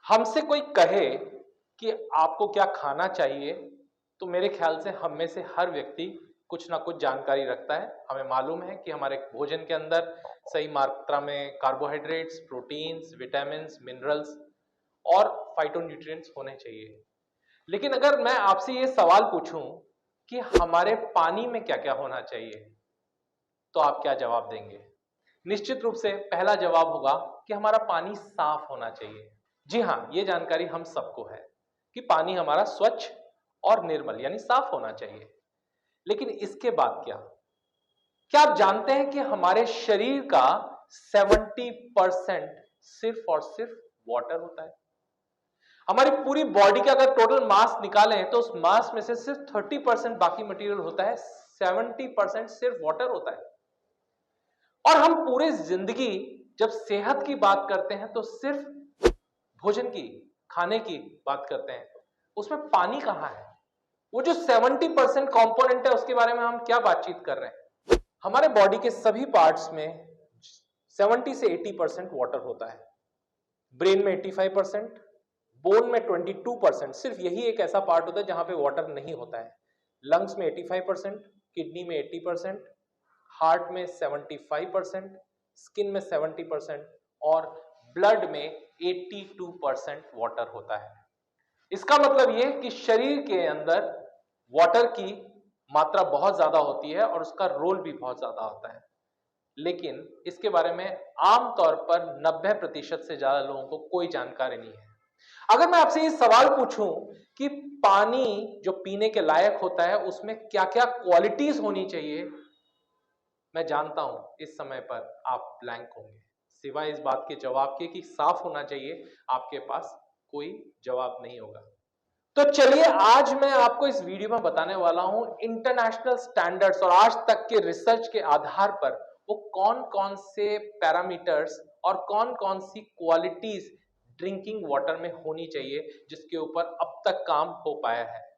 हमसे कोई कहे कि आपको क्या खाना चाहिए, तो मेरे ख्याल से हम में से हर व्यक्ति कुछ ना कुछ जानकारी रखता है। हमें मालूम है कि हमारे भोजन के अंदर सही मात्रा में कार्बोहाइड्रेट्स, प्रोटीन्स, विटामिन्स, मिनरल्स और फाइटोन्यूट्रिएंट्स होने चाहिए। लेकिन अगर मैं आपसे ये सवाल पूछूं कि हमारे पानी में क्या-क्या होना चाहिए, तो आप क्या जवाब देंगे? निश्चित रूप से पहला जवाब होगा कि हमारा पानी साफ होना चाहिए। जी हाँ, ये जानकारी हम सबको है कि पानी हमारा स्वच्छ और निर्मल यानी साफ होना चाहिए। लेकिन इसके बाद क्या? क्या आप जानते हैं कि हमारे शरीर का 70% सिर्फ और सिर्फ वाटर होता है? हमारी पूरी बॉडी का अगर टोटल मास निकालें तो उस मास में से सिर्फ 30% बाकी मटेरियल होता है, 70% सिर्फ वाटर होता है। और हम पूरे जिंदगी जब सेहत की बात करते हैं तो सिर्फ भोजन की, खाने की बात करते हैं, उसमें पानी कहां है? वो जो 70% कंपोनेंट है उसके बारे में हम क्या बातचीत कर रहे हैं? हमारे बॉडी के सभी पार्ट्स में 70 से 80% वाटर होता है। ब्रेन में 85%, बोन में 22%, सिर्फ यही एक ऐसा पार्ट होता है जहां पे वाटर नहीं होता है। लंग्स में 85%, किडनी में 80%, हार्ट में 75%, स्किन में 70% और ब्लड में 82% वाटर होता है। इसका मतलब यह कि शरीर के अंदर वाटर की मात्रा बहुत ज्यादा होती है और उसका रोल भी बहुत ज्यादा होता है। लेकिन इसके बारे में आमतौर पर 90% से ज्यादा लोगों को कोई जानकारी नहीं है। अगर मैं आपसे ये सवाल पूछूं कि पानी जो पीने के लायक होता है उसमें क्या क्या क्वालिटीज होनी चाहिए, मैं जानता हूं इस समय पर आप ब्लैंक होंगे। सिवाय इस बात के जवाब के कि साफ होना चाहिए, आपके पास कोई जवाब नहीं होगा। तो चलिए आज मैं आपको इस वीडियो में बताने वाला हूं इंटरनेशनल स्टैंडर्ड्स और आज तक के रिसर्च के आधार पर वो कौन कौन से पैरामीटर्स और कौन कौन सी क्वालिटीज ड्रिंकिंग वाटर में होनी चाहिए जिसके ऊपर अब तक काम हो पाया है।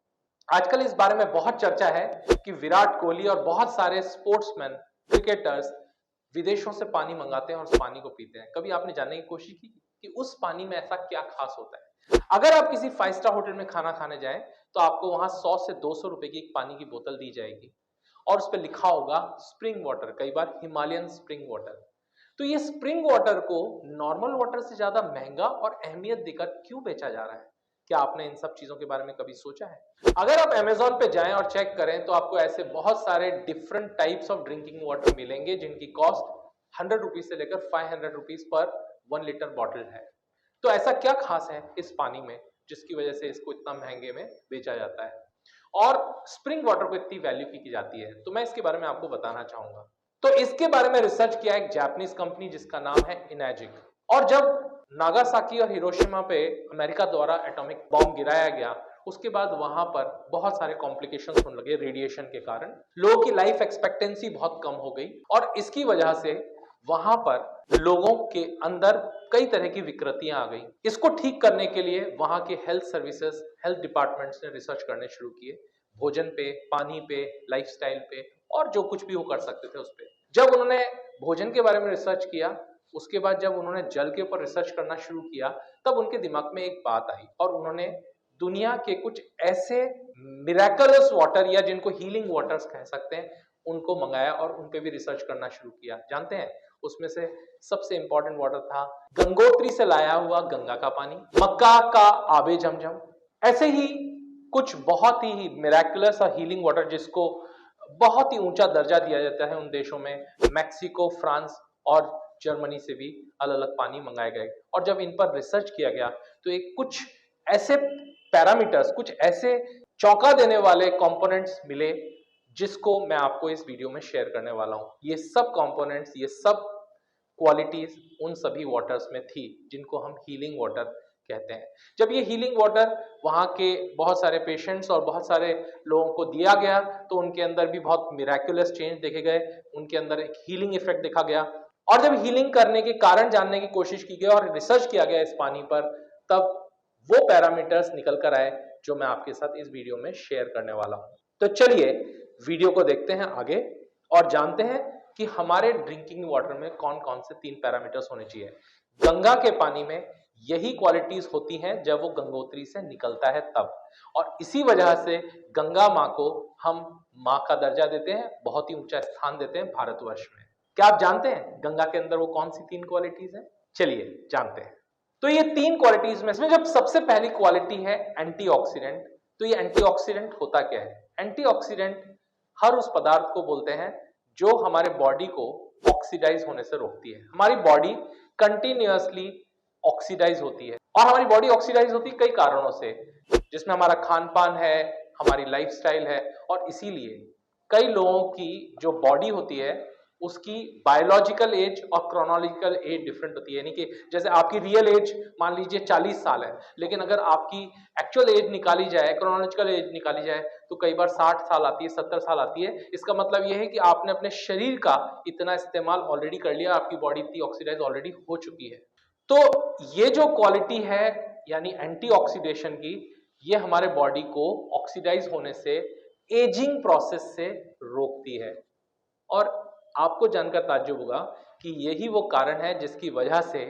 आजकल इस बारे में बहुत चर्चा है कि विराट कोहली और बहुत सारे स्पोर्ट्समैन, क्रिकेटर्स विदेशों से पानी मंगाते हैं और उस पानी को पीते हैं। कभी आपने जानने की कोशिश की कि उस पानी में ऐसा क्या खास होता है? अगर आप किसी 5 स्टार होटल में खाना खाने जाएं तो आपको वहां 100 से 200 रुपए की एक पानी की बोतल दी जाएगी और उस पर लिखा होगा स्प्रिंग वाटर, कई बार हिमालयन स्प्रिंग वाटर। तो ये स्प्रिंग वाटर को नॉर्मल वाटर से ज्यादा महंगा और अहमियत देकर क्यों बेचा जा रहा है? क्या आपने इन सब चीजों के बारे में कभी सोचा है? अगर आप अमेज़न पे जाएं और चेक करें तो आपको ऐसे बहुत सारे different types of drinking water मिलेंगे जिनकी कॉस्ट 100 रुपीज से लेकर 500 रुपीज पर 1 लीटर बॉटल है। तो ऐसा क्या खास है इस पानी में जिसकी वजह से इसको इतना महंगे में बेचा जाता है और स्प्रिंग वाटर को इतनी वैल्यू की जाती है? तो मैं इसके बारे में आपको बताना चाहूंगा। तो इसके बारे में रिसर्च किया एक जापानीज कंपनी जिसका नाम है इनेजिक। और जब नागासाकी और हिरोशिमा पे अमेरिका द्वारा एटॉमिक बॉम्ब गिराया गया उसके बाद वहां पर बहुत सारे कॉम्प्लिकेशंस होने लगे रेडिएशन के कारण। लोगों की लाइफ एक्सपेक्टेंसी बहुत कम हो गई और इसकी वजह से वहां पर लोगों के अंदर कई तरह की विकृतियां आ गई। इसको ठीक करने के लिए वहां के हेल्थ सर्विसेज, हेल्थ डिपार्टमेंट्स ने रिसर्च करने शुरू किए, भोजन पे, पानी पे, लाइफस्टाइल पे और जो कुछ भी वो कर सकते थे उस पे। जब उन्होंने भोजन के बारे में रिसर्च किया, उसके बाद जब उन्होंने जल के ऊपर रिसर्च करना शुरू किया, तब उनके दिमाग में एक बात आई और उन्होंने दुनिया के कुछ ऐसे मिरेकलस वाटर या जिनको हीलिंग वाटर्स कह सकते हैं उनको मंगाया और उन पे भी रिसर्च करना शुरू किया। जानते हैं उसमें से सबसे इंपॉर्टेंट वाटर था गंगोत्री से लाया हुआ गंगा का पानी, मक्का का आबे जमजम। ऐसे ही कुछ बहुत ही मिरेकलस और हीलिंग वाटर जिसको बहुत ही ऊंचा दर्जा दिया जाता है उन देशों में, मैक्सिको, फ्रांस और जर्मनी से भी अलग अलग पानी मंगाए गए। और जब इन पर रिसर्च किया गया तो एक कुछ ऐसे पैरामीटर्स, कुछ ऐसे चौंका देने वाले कंपोनेंट्स मिले जिसको मैं आपको इस वीडियो में शेयर करने वाला हूं। ये सब कंपोनेंट्स, ये सब क्वालिटीज उन सभी वाटर्स में थी जिनको हम हीलिंग वाटर कहते हैं। जब ये हीलिंग वाटर वहां के बहुत सारे पेशेंट्स और बहुत सारे लोगों को दिया गया तो उनके अंदर भी बहुत मिराकुलस चेंज देखे गए, उनके अंदर एक हीलिंग इफेक्ट देखा गया। और जब हीलिंग करने के कारण जानने की कोशिश की गई और रिसर्च किया गया इस पानी पर, तब वो पैरामीटर्स निकल कर आए जो मैं आपके साथ इस वीडियो में शेयर करने वाला हूं। तो चलिए वीडियो को देखते हैं आगे और जानते हैं कि हमारे ड्रिंकिंग वाटर में कौन कौन से 3 पैरामीटर्स होने चाहिए। गंगा के पानी में यही क्वालिटीज होती हैं जब वो गंगोत्री से निकलता है तब। और इसी वजह से गंगा माँ को हम माँ का दर्जा देते हैं, बहुत ही ऊंचा स्थान देते हैं भारतवर्ष में। क्या आप जानते हैं गंगा के अंदर वो कौन सी 3 क्वालिटीज हैं? चलिए जानते हैं। तो ये 3 क्वालिटीज में इसमें जब सबसे पहली क्वालिटी है एंटीऑक्सीडेंट, तो ये एंटीऑक्सीडेंट होता क्या है? एंटीऑक्सीडेंट हर उस पदार्थ को बोलते हैं जो हमारे बॉडी को ऑक्सीडाइज होने से रोकती है। हमारी बॉडी कंटिन्यूअसली ऑक्सीडाइज होती है, और हमारी बॉडी ऑक्सीडाइज होती है कई कारणों से, जिसमें हमारा खान पान है, हमारी लाइफस्टाइल है, और इसीलिए कई लोगों की जो बॉडी होती है उसकी बायोलॉजिकल एज और क्रोनोलॉजिकल एज डिफरेंट होती है। यानी कि जैसे आपकी रियल एज मान लीजिए 40 साल है, लेकिन अगर आपकी एक्चुअल एज निकाली जाए, क्रोनोलॉजिकल एज निकाली जाए, तो कई बार 60 साल आती है, 70 साल आती है। इसका मतलब यह है कि आपने अपने शरीर का इतना इस्तेमाल ऑलरेडी कर लिया, आपकी बॉडी इतनी ऑक्सीडाइज ऑलरेडी हो चुकी है। तो ये जो क्वालिटी है यानी एंटीऑक्सीडेशन की, ये हमारे बॉडी को ऑक्सीडाइज होने से, एजिंग प्रोसेस से रोकती है। और आपको जानकर ताज्जुब होगा कि यही वो कारण है जिसकी वजह से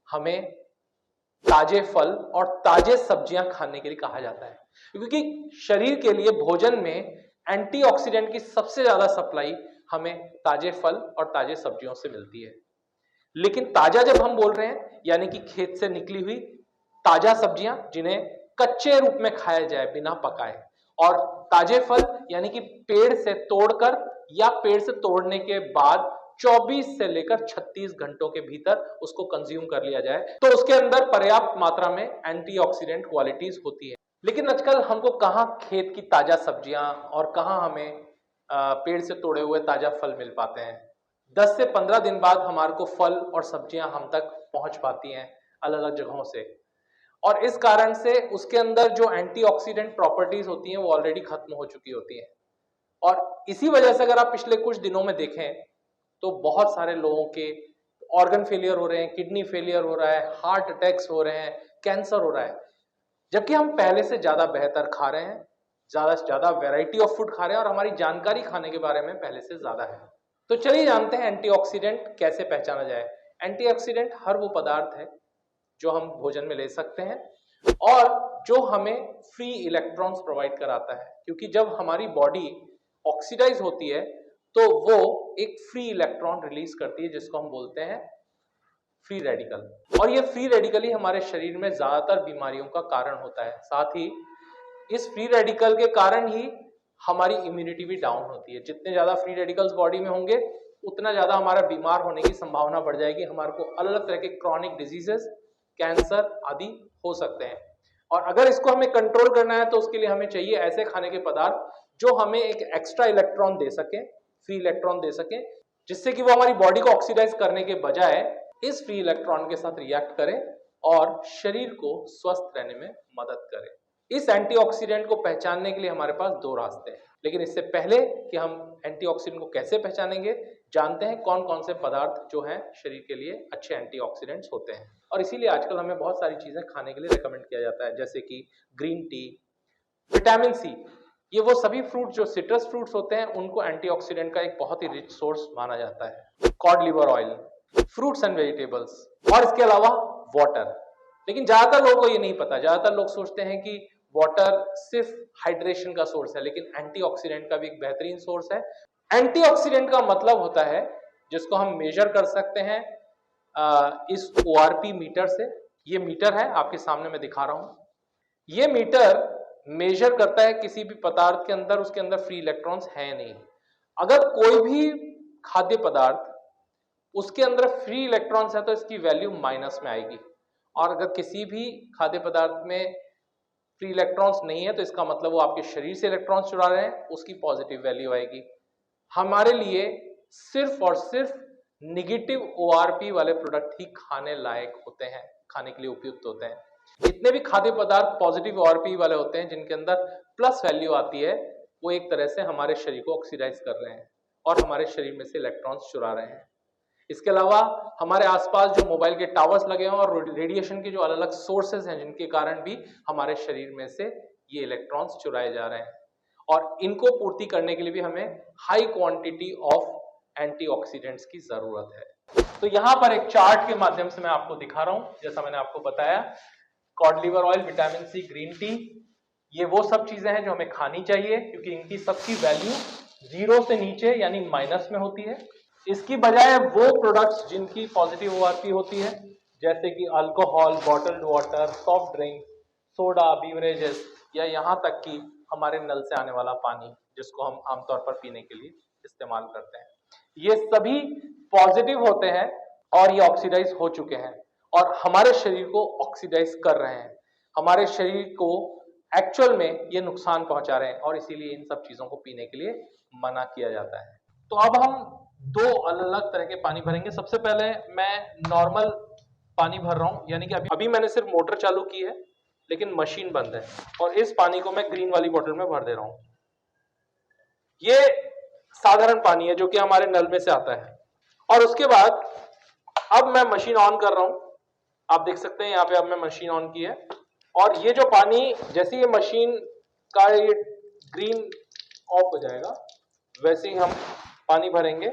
हमें ताजे फल और ताजे सब्जियां खाने के लिए कहा जाता है, क्योंकि शरीर के लिए भोजन में एंटीऑक्सीडेंट की सबसे ज्यादा सप्लाई हमें ताजे फल और ताजे सब्जियों से मिलती है। लेकिन ताजा जब हम बोल रहे हैं यानी कि खेत से निकली हुई ताजा सब्जियां जिन्हें कच्चे रूप में खाया जाए बिना पकाए, और ताजे फल यानी कि पेड़ से तोड़कर या पेड़ से तोड़ने के बाद 24 से लेकर 36 घंटों के भीतर उसको कंज्यूम कर लिया जाए, तो उसके अंदर पर्याप्त मात्रा में एंटीऑक्सीडेंट क्वालिटीज होती है। लेकिन आजकल हमको कहां खेत की ताजा सब्जियां और कहां हमें पेड़ से तोड़े हुए ताजा फल मिल पाते हैं। 10 से 15 दिन बाद हमारे को फल और सब्जियां हम तक पहुंच पाती हैं अलग अलग जगहों से, और इस कारण से उसके अंदर जो एंटीऑक्सीडेंट प्रॉपर्टीज होती हैं वो ऑलरेडी खत्म हो चुकी होती हैं। और इसी वजह से अगर आप पिछले कुछ दिनों में देखें तो बहुत सारे लोगों के ऑर्गन फेलियर हो रहे हैं, किडनी फेलियर हो रहा है, हार्ट अटैक्स हो रहे हैं, कैंसर हो रहा है, जबकि हम पहले से ज्यादा बेहतर खा रहे हैं, ज्यादा से ज्यादा वैरायटी ऑफ फूड खा रहे हैं, और हमारी जानकारी खाने के बारे में पहले से ज्यादा है। तो चलिए जानते हैं एंटीऑक्सीडेंट कैसे पहचाना जाए। एंटीऑक्सीडेंट हर वो पदार्थ है जो हम भोजन में ले सकते हैं और जो हमें फ्री इलेक्ट्रॉन्स प्रोवाइड कराता है, क्योंकि जब हमारी बॉडी ऑक्सीडाइज होती है तो वो एक फ्री इलेक्ट्रॉन रिलीज करती है जिसको हम बोलते हैं फ्री रेडिकल, और ये फ्री रेडिकल ही हमारे शरीर में ज्यादातर बीमारियों का कारण होता है। साथ ही इस फ्री रेडिकल के कारण ही हमारी इम्यूनिटी भी डाउन होती है। जितने ज्यादा फ्री रेडिकल्स बॉडी में होंगे उतना ज्यादा हमारा बीमार होने की संभावना बढ़ जाएगी, हमारे को अलग अलग तरह के क्रॉनिक डिजीजेस, कैंसर आदि हो सकते हैं। और अगर इसको हमें कंट्रोल करना है तो उसके लिए हमें चाहिए ऐसे खाने के पदार्थ जो हमें एक एक्स्ट्रा इलेक्ट्रॉन दे सके, फ्री इलेक्ट्रॉन दे सके, जिससे कि वो हमारी बॉडी को ऑक्सीडाइज करने के बजाय इस फ्री इलेक्ट्रॉन के साथ रिएक्ट करें और शरीर को स्वस्थ रहने में मदद करें। इस एंटीऑक्सीडेंट को पहचानने के लिए हमारे पास 2 रास्ते हैं, लेकिन इससे पहले कि हम एंटीऑक्सीडेंट को कैसे पहचानेंगे, जानते हैं कौन कौन से पदार्थ जो हैं शरीर के लिए अच्छे एंटीऑक्सीडेंट्स होते हैं। और इसीलिए आजकल हमें बहुत सारी चीजें खाने के लिए रेकमेंड किया जाता है, जैसे कि ग्रीन टी, विटामिन सी, ये वो सभी फ्रूट जो सिट्रस फ्रूट्स होते हैं उनको एंटीऑक्सीडेंट का एक बहुत ही रिच सोर्स माना जाता है। Code liver oil, fruits and vegetables, और इसके अलावा वाटर। लेकिन ज्यादातर लोगों को ये नहीं पता, ज्यादातर लोग सोचते हैं कि वाटर सिर्फ हाइड्रेशन का सोर्स है, लेकिन एंटीऑक्सीडेंट का भी एक बेहतरीन सोर्स है। एंटीऑक्सीडेंट का मतलब होता है जिसको हम मेजर कर सकते हैं इस ORP मीटर से। ये मीटर है आपके सामने मैं दिखा रहा हूं। ये मीटर मेजर करता है किसी भी पदार्थ के अंदर उसके अंदर फ्री इलेक्ट्रॉन्स हैं नहीं। अगर कोई भी खाद्य पदार्थ उसके अंदर फ्री इलेक्ट्रॉन्स है तो इसकी वैल्यू माइनस में आएगी, और अगर किसी भी खाद्य पदार्थ में फ्री इलेक्ट्रॉन्स नहीं है तो इसका मतलब वो आपके शरीर से इलेक्ट्रॉन्स चुरा रहे हैं, उसकी पॉजिटिव वैल्यू आएगी। हमारे लिए सिर्फ और सिर्फ निगेटिव ORP वाले प्रोडक्ट ही खाने लायक होते हैं, खाने के लिए उपयुक्त होते हैं। जितने भी खाद्य पदार्थ पॉजिटिव ORP वाले होते हैं जिनके अंदर प्लस वैल्यू आती है, वो एक तरह से हमारे शरीर को ऑक्सीडाइज कर रहे हैं और हमारे शरीर में से इलेक्ट्रॉन्स चुरा रहे हैं। इसके अलावा हमारे आसपास जो मोबाइल के टावर्स लगे हैं और रेडिएशन के जो अलग अलग सोर्सेज हैं जिनके कारण भी हमारे शरीर में से ये इलेक्ट्रॉन्स चुराए जा रहे हैं, और इनको पूर्ति करने के लिए भी हमें हाई क्वांटिटी ऑफ एंटीऑक्सीडेंट्स की जरूरत है। तो यहां पर एक चार्ट के माध्यम से मैं आपको दिखा रहा हूं, जैसा मैंने आपको बताया, cod liver oil, vitamin C, green tea, ये वो सब चीजें हैं जो हमें खानी चाहिए, क्योंकि इनकी सबकी वैल्यू 0 से नीचे यानी माइनस में होती है। इसकी बजाय वो प्रोडक्ट्स जिनकी पॉजिटिव ओआरपी होती है, जैसे कि alcohol, bottled water, soft drink, soda, beverages, या यहाँ तक कि हमारे नल से आने वाला पानी जिसको हम आमतौर पर पीने के लिए इस्तेमाल करते हैं, ये सभी पॉजिटिव होते हैं और ये ऑक्सीडाइज हो चुके हैं और हमारे शरीर को ऑक्सीडाइज कर रहे हैं, हमारे शरीर को एक्चुअल में ये नुकसान पहुंचा रहे हैं, और इसीलिए इन सब चीजों को पीने के लिए मना किया जाता है। तो अब हम दो अलग अलग तरह के पानी भरेंगे। सबसे पहले मैं नॉर्मल पानी भर रहा हूं, यानी कि अभी मैंने सिर्फ मोटर चालू की है लेकिन मशीन बंद है, और इस पानी को मैं ग्रीन वाली बोतल में भर दे रहा हूं। ये साधारण पानी है जो कि हमारे नल में से आता है। और उसके बाद अब मैं मशीन ऑन कर रहा हूं, आप देख सकते हैं यहां पे अब मैं मशीन ऑन की है, और ये जो पानी, जैसे ये मशीन का ये ग्रीन ऑफ हो जाएगा वैसे ही हम पानी भरेंगे,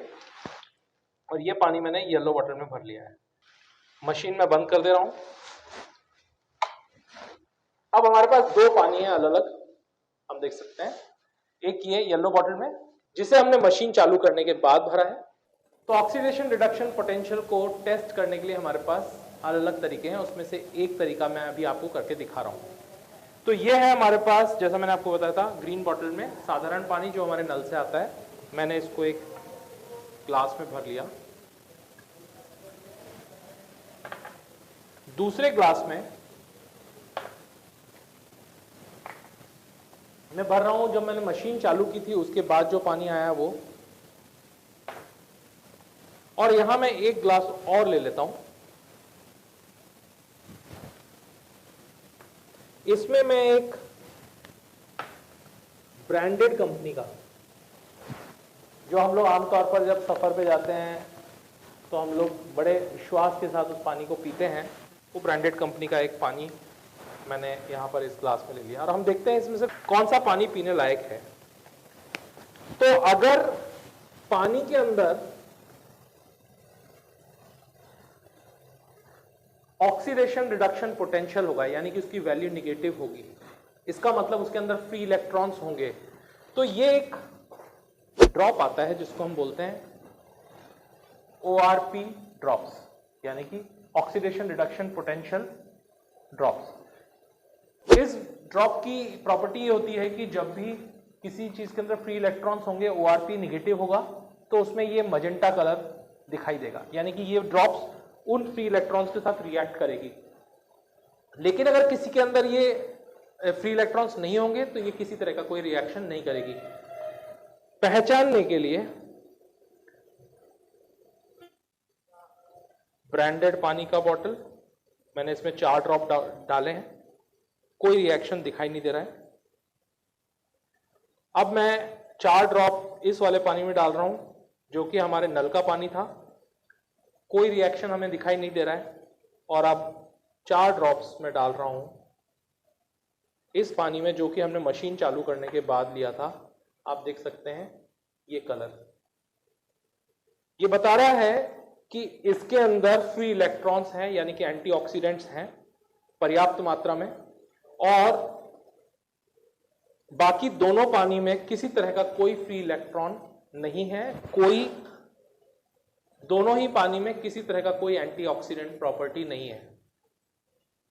और ये पानी मैंने येलो बॉटल में भर लिया है। मशीन में बंद कर दे रहा हूं। अब हमारे पास दो पानी है अलग अलग, हम देख सकते हैं, एक ये येलो बॉटल में जिसे हमने मशीन चालू करने के बाद भरा है। तो ऑक्सीडेशन रिडक्शन पोटेंशियल को टेस्ट करने के लिए हमारे पास अलग अलग तरीके हैं, उसमें से एक तरीका मैं अभी आपको करके दिखा रहा हूं। तो ये है हमारे पास, जैसा मैंने आपको बताया था, ग्रीन बॉटल में साधारण पानी जो हमारे नल से आता है, मैंने इसको एक ग्लास में भर लिया। दूसरे ग्लास में मैं भर रहा हूं जब मैंने मशीन चालू की थी उसके बाद जो पानी आया वो, और यहां मैं एक ग्लास और ले लेता हूं। इसमें मैं एक ब्रांडेड कंपनी का, जो हम लोग आमतौर पर जब सफर पे जाते हैं तो हम लोग बड़े विश्वास के साथ उस पानी को पीते हैं, वो ब्रांडेड कंपनी का एक पानी मैंने यहां पर इस ग्लास में ले लिया, और हम देखते हैं इसमें से कौन सा पानी पीने लायक है। तो अगर पानी के अंदर ऑक्सीडेशन रिडक्शन पोटेंशियल होगा, यानी कि उसकी वैल्यू निगेटिव होगी, इसका मतलब उसके अंदर फ्री इलेक्ट्रॉन्स होंगे, तो ये एक ड्रॉप आता है जिसको हम बोलते हैं ORP ड्रॉप्स, यानी कि ऑक्सीडेशन रिडक्शन पोटेंशियल ड्रॉप्स। इस ड्रॉप की प्रॉपर्टी ये होती है कि जब भी किसी चीज के अंदर फ्री इलेक्ट्रॉन्स होंगे, ORP निगेटिव होगा, तो उसमें ये मजेंटा कलर दिखाई देगा, यानी कि ये ड्रॉप्स उन फ्री इलेक्ट्रॉन्स के साथ रिएक्ट करेगी। लेकिन अगर किसी के अंदर ये फ्री इलेक्ट्रॉन्स नहीं होंगे तो ये किसी तरह का कोई रिएक्शन नहीं करेगी। पहचानने के लिए ब्रांडेड पानी का बॉटल, मैंने इसमें 4 ड्रॉप डाले हैं, कोई रिएक्शन दिखाई नहीं दे रहा है। अब मैं 4 ड्रॉप इस वाले पानी में डाल रहा हूं जो कि हमारे नल का पानी था, कोई रिएक्शन हमें दिखाई नहीं दे रहा है। और अब 4 ड्रॉप्स में डाल रहा हूं इस पानी में जो कि हमने मशीन चालू करने के बाद लिया था। आप देख सकते हैं ये कलर, ये बता रहा है कि इसके अंदर फ्री इलेक्ट्रॉन्स हैं, यानी कि एंटीऑक्सीडेंट्स हैं पर्याप्त मात्रा में, और बाकी दोनों पानी में किसी तरह का कोई फ्री इलेक्ट्रॉन नहीं है, दोनों ही पानी में किसी तरह का कोई एंटीऑक्सीडेंट प्रॉपर्टी नहीं है।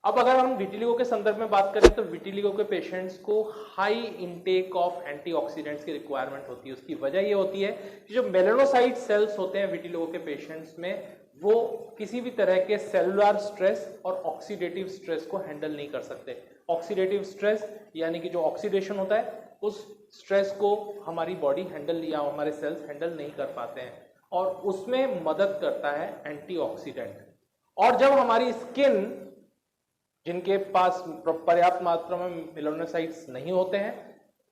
अब अगर हम विटिलिगो के संदर्भ में बात करें तो विटिलिगो के पेशेंट्स को हाई इनटेक ऑफ एंटीऑक्सीडेंट्स की रिक्वायरमेंट होती है। उसकी वजह यह होती है कि जो मेलानोसाइट सेल्स होते हैं विटिलिगो के पेशेंट्स में, वो किसी भी तरह के सेलुलर स्ट्रेस और ऑक्सीडेटिव स्ट्रेस को हैंडल नहीं कर सकते। ऑक्सीडेटिव स्ट्रेस यानी कि जो ऑक्सीडेशन होता है, उस स्ट्रेस को हमारी बॉडी हैंडल या हमारे सेल्स हैंडल नहीं कर पाते हैं, और उसमें मदद करता है एंटीऑक्सीडेंट। और जब हमारी स्किन, जिनके पास पर्याप्त मात्रा में मेलानोसाइट्स नहीं होते हैं,